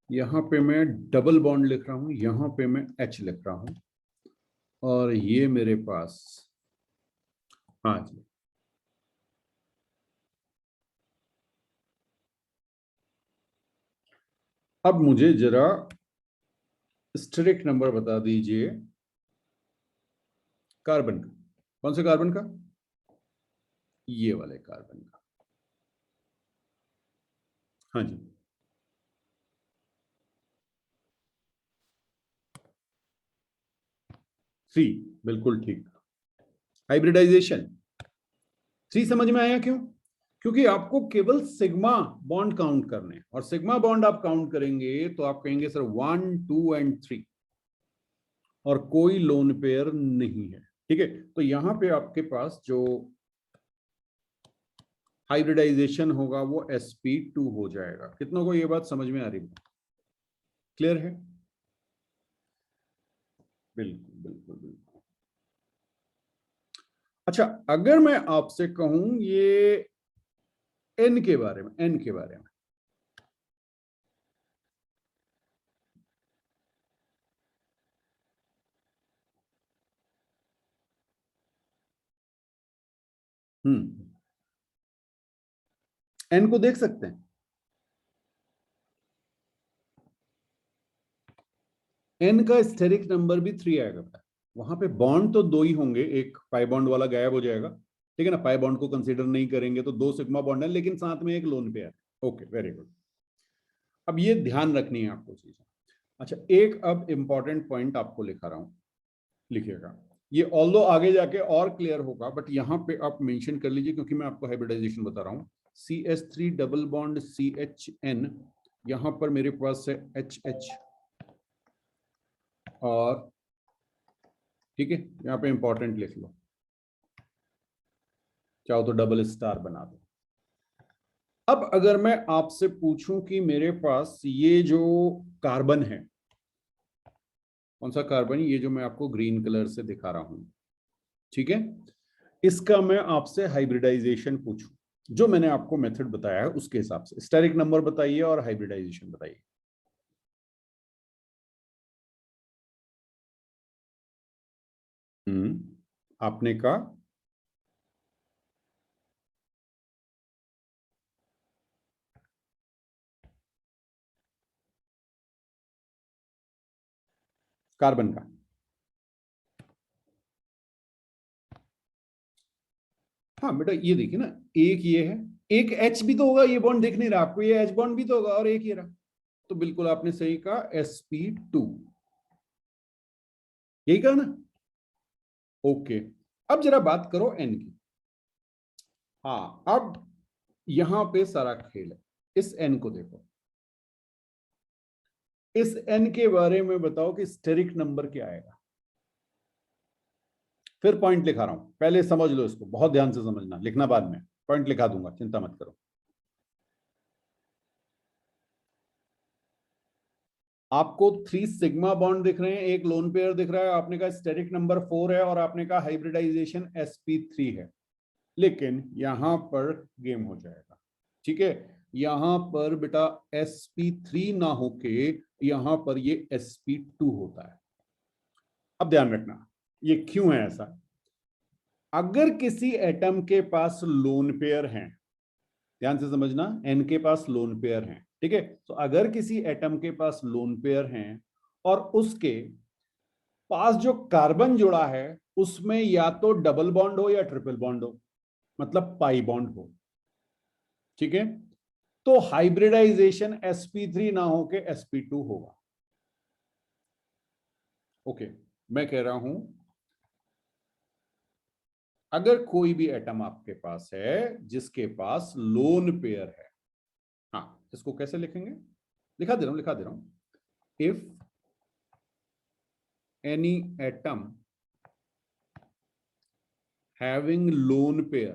यहां पे मैं डबल बॉन्ड लिख रहा हूं, यहां पे मैं H लिख रहा हूं, और ये मेरे पास, हाँ जी, अब मुझे जरा स्टेरिक नंबर बता दीजिए कार्बन का। कौन से कार्बन का? ये वाले कार्बन का। हाँ जी, 3, बिल्कुल ठीक। हाइब्रिडाइजेशन 3 समझ में आया क्यों? क्योंकि आपको केवल सिग्मा बॉन्ड काउंट करने हैं, और सिग्मा बॉन्ड आप काउंट करेंगे तो आप कहेंगे सर 1, 2 एंड 3, और कोई लोन पेयर नहीं है। ठीक है, तो यहां पे आपके पास जो हाइब्रिडाइजेशन होगा वो sp2 हो जाएगा। कितनों को ये बात समझ में आ रही है? क्लियर है? बिल्कुल बिल्कुल बिल्कुल। अच्छा, अगर मैं आपसे कहूं ये n के बारे में, n के बारे में, n को देख सकते हैं? n का स्टेरिक नंबर भी 3 आएगा। वहां पे बॉन्ड तो 2 ही होंगे, एक पाई बॉन्ड वाला गायब हो जाएगा। ठीक है ना, पाई बॉन्ड को कंसीडर नहीं करेंगे तो 2 सिग्मा बॉन्ड है, लेकिन साथ में एक lone pair. Okay, very good. अब ये ध्यान रखनी है आपको चीजें। अच्छा, एक अब इंपॉर्टेंट पॉइंट आपको लिखा रहा हूं, लिखिएगा। ये ऑल्दो आगे जाके और क्लियर होगा, बट यहां पे आप मेंशन कर लीजिए, क्योंकि मैं आपको हाइब्रिडाइजेशन बता रहा हूं। CH3 डबल बॉन्ड CHN, यहां पर मेरे पास है HH, और ठीक है, यहाँ पे इंपॉर्टेंट लिख लो, चाहो तो डबल स्टार बना दो। अब अगर मैं आपसे पूछूं कि मेरे पास ये जो कार्बन है, कौन सा कार्बन, ये जो मैं आपको ग्रीन कलर से दिखा रहा हूं, ठीक है, इसका मैं आपसे हाइब्रिडाइजेशन पूछूं, जो मैंने आपको मेथड बताया है उसके हिसाब से स्टेरिक नंबर बताइए और हाइब्रिडाइजेशन बताइए। आपने कहा कार्बन का। हाँ बेटा ये देखिए ना, एक ये है, एक एच भी तो होगा, ये बॉन्ड देख नहीं रहा आपको, ये एच बॉन्ड भी तो होगा, और एक ये रहा। तो बिल्कुल आपने सही कहा, sp2, यही कहा ना। ओके, अब जरा बात करो एन की। हाँ, अब यहां पे सारा खेल है। इस एन को देखो, इस एन के बारे में बताओ कि स्टेरिक नंबर क्या आएगा। फिर पॉइंट लिखा रहा हूं, पहले समझ लो इसको, बहुत ध्यान से समझना, लिखना बाद में, पॉइंट लिखा दूंगा, चिंता मत करो। आपको 3 सिग्मा बॉन्ड दिख रहे हैं, एक लोन पेयर दिख रहा है, आपने कहा स्टेरिक नंबर 4 है, और आपने कहा हाइब्रिडाइजेशन sp3 है। लेकिन यहां पर गेम हो जाएगा, ठीक है। यहां पर बेटा sp3 ना होके यहां पर ये sp2 होता है। अब ध्यान रखना ये क्यों है ऐसा। अगर किसी एटम के पास लोन पेयर है, ध्यान से समझना, एन के पास लोन पेयर हैं, ठीक है। तो अगर किसी एटम के पास लोन पेयर हैं और उसके पास जो कार्बन जुड़ा है उसमें या तो डबल बॉन्ड हो या ट्रिपल बॉन्ड हो, मतलब पाई बॉन्ड हो, ठीक है, तो हाइब्रिडाइजेशन sp3 ना हो के sp2 होगा। ओके, मैं कह रहा हूं अगर कोई भी एटम आपके पास है जिसके पास लोन पेयर है, हाँ इसको कैसे लिखेंगे, लिखा दे रहा हूं। If any atom having lone pair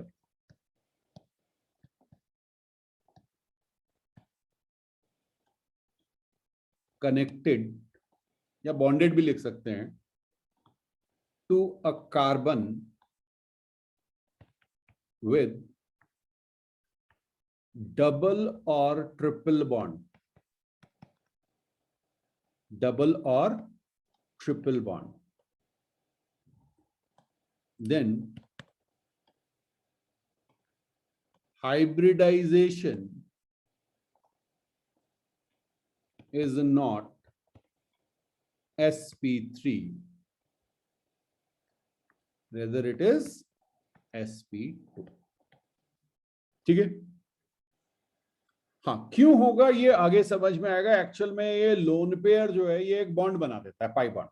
connected या bonded भी लिख सकते हैं to a carbon with double or triple bond, double or triple bond, then hybridization is not sp3, rather it is sp2, ठीक है। हाँ क्यों होगा ये आगे समझ में आएगा। एक्चुअल में ये लोन पेयर जो है ये एक बॉन्ड बना देता है, पाई बॉन्ड।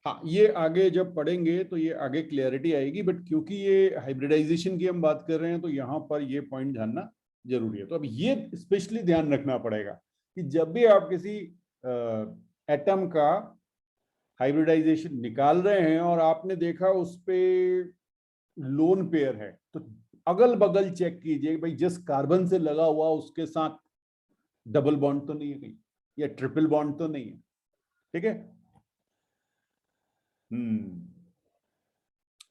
हाँ ये आगे जब पढ़ेंगे तो ये आगे क्लियरिटी आएगी, बट क्योंकि ये हाइब्रिडाइजेशन की हम बात कर रहे हैं तो यहाँ पर ये पॉइंट जानना जरूरी है। तो अब ये स्पेशली ध्यान रखना पड़ेगा कि जब भी आप किसी एटम का हाइब्रिडाइजेशन निकाल रहे हैं और आपने देखा उस पे लोन पेयर है, तो अगल बगल चेक कीजिए भाई जिस कार्बन से लगा हुआ उसके साथ डबल बॉन्ड तो नहीं है कहीं, या ट्रिपल बॉन्ड तो नहीं है, ठीक है।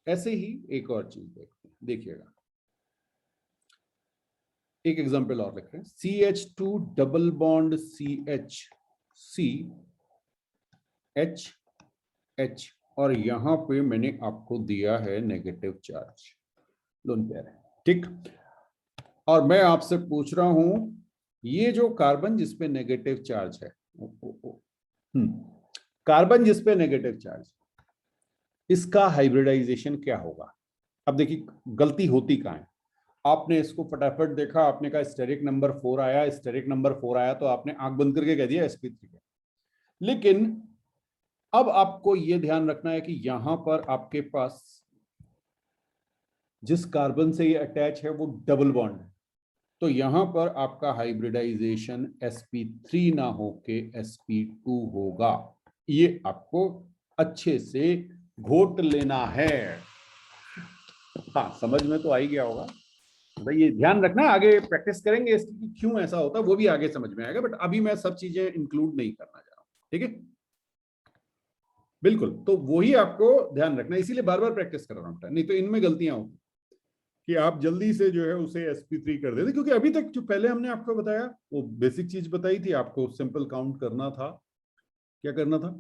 ऐसे ही एक और चीज देखते हैं, देखिएगा एक एग्जांपल और लिख रहे हैं, CH2 double bond CH C H H, और यहां पे मैंने आपको दिया है नेगेटिव चार्ज, लोन पेयर है, ठीक। और मैं आपसे पूछ रहा हूं ये जो कार्बन जिसपे नेगेटिव चार्ज है, कार्बन जिसपे नेगेटिव चार्ज, इसका हाइब्रिडाइजेशन क्या होगा। अब देखिए गलती होती कहां है। आपने इसको फटाफट देखा, आपने कहा स्टेरिक नंबर 4 आया, स्टेरिक नंबर 4 आया तो आपने आंख बंद करके कह दिया sp3 है। लेकिन अब आपको यह ध्यान रखना है कि यहां पर आपके पास जिस कार्बन से ये अटैच है वो डबल बॉन्ड है, तो यहां पर आपका हाइब्रिडाइजेशन sp3 ना होके sp2 होगा। ये आपको अच्छे से घोट लेना है। हाँ समझ में तो आ ही गया होगा भाई, ये ध्यान रखना, आगे प्रैक्टिस करेंगे इसकी क्यों ऐसा होता है वो भी आगे समझ में आएगा, बट अभी मैं सब चीजें इंक्लूड नहीं करना चाह रहा हूं, ठीक है। बिल्कुल, तो वही आपको ध्यान रखना, इसीलिए बार बार प्रैक्टिस कर रहा हूं, नहीं तो इनमें गलतियां होती। कि आप जल्दी से जो है उसे sp3 कर देते, क्योंकि अभी तक जो पहले हमने आपको बताया वो बेसिक चीज बताई थी, आपको सिंपल काउंट करना था। क्या करना था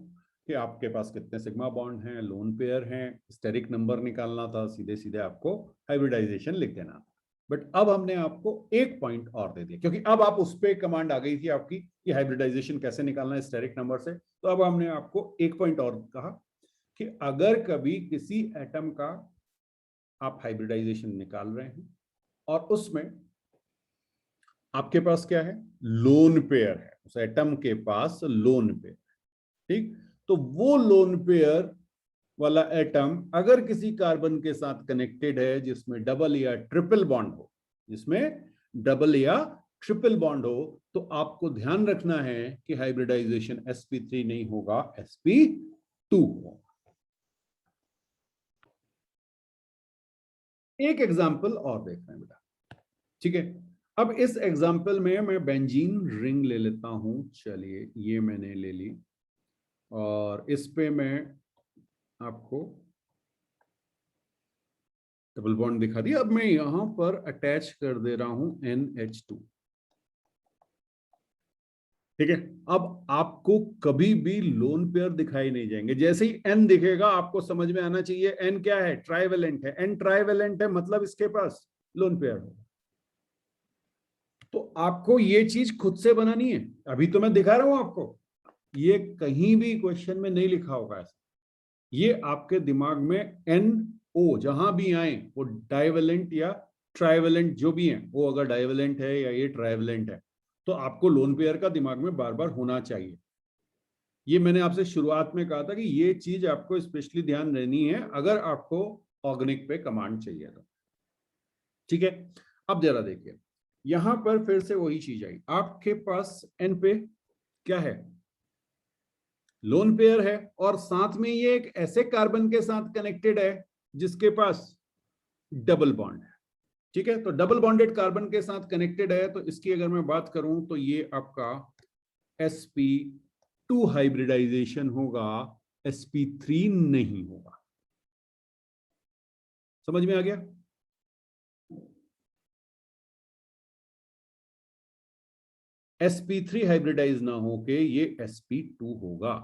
कि आपके पास कितने सिग्मा बॉन्ड हैं, लोन पेयर हैं, स्टेरिक नंबर निकालना था, सीधे सीधे आपको हाइब्रिडाइजेशन लिख देना था। बट अब हमने आपको एक पॉइंट और दे दिया, क्योंकि अब आप उस पर कमांड आ गई थी आपकी कि हाइब्रिडाइजेशन कैसे निकालना है स्टेरिक नंबर से। तो अब हमने आपको एक पॉइंट और कहा कि अगर कभी किसी एटम का आप हाइब्रिडाइजेशन निकाल रहे हैं और उसमें आपके पास क्या है, लोन पेयर है, उस एटम के पास लोन पेयर, ठीक, तो वो लोन पेयर वाला एटम अगर किसी कार्बन के साथ कनेक्टेड है जिसमें डबल या ट्रिपल बॉन्ड हो, जिसमें डबल या ट्रिपल बॉन्ड हो, तो आपको ध्यान रखना है कि हाइब्रिडाइजेशन sp3 नहीं होगा, sp2 होगा। एक एग्जांपल और देख रहे हैं बेटा, ठीक है। अब इस एग्जांपल में मैं बेंजीन रिंग ले लेता हूं, चलिए ये मैंने ले ली और इस पे मैं आपको डबल बॉन्ड दिखा दिया। अब मैं यहां पर अटैच कर दे रहा हूं NH2, ठीक है। अब आपको कभी भी लोन पेयर दिखाई नहीं जाएंगे, जैसे ही N दिखेगा आपको समझ में आना चाहिए N क्या है, ट्राइवेलेंट है। N ट्राइवेलेंट है मतलब इसके पास लोन पेयर होगा। तो आपको ये चीज खुद से बनानी है, अभी तो मैं दिखा रहा हूं आपको, ये कहीं भी क्वेश्चन में नहीं लिखा होगा ऐसा। ये आपके दिमाग में NO जहां भी आए वो डाइवेलेंट या ट्राइवेलेंट जो भी है, वो अगर डाइवेलेंट है या ये ट्राइवेलेंट है, तो आपको लोन पेयर का दिमाग में बार बार होना चाहिए। ये मैंने आपसे शुरुआत में कहा था कि ये चीज आपको स्पेशली ध्यान रहनी है अगर आपको ऑर्गेनिक पे कमांड चाहिए तो, ठीक है। अब जरा देखिए, यहां पर फिर से वही चीज आई, आपके पास N पे क्या है, लोन पेयर है, और साथ में ये एक ऐसे कार्बन के साथ कनेक्टेड है जिसके पास डबल बॉन्ड है, ठीक है। तो डबल बॉन्डेड कार्बन के साथ कनेक्टेड है, तो इसकी अगर मैं बात करूं तो ये आपका sp2 हाइब्रिडाइजेशन होगा, sp3 नहीं होगा। समझ में आ गया? sp3 हाइब्रिडाइज ना होके ये sp2 होगा।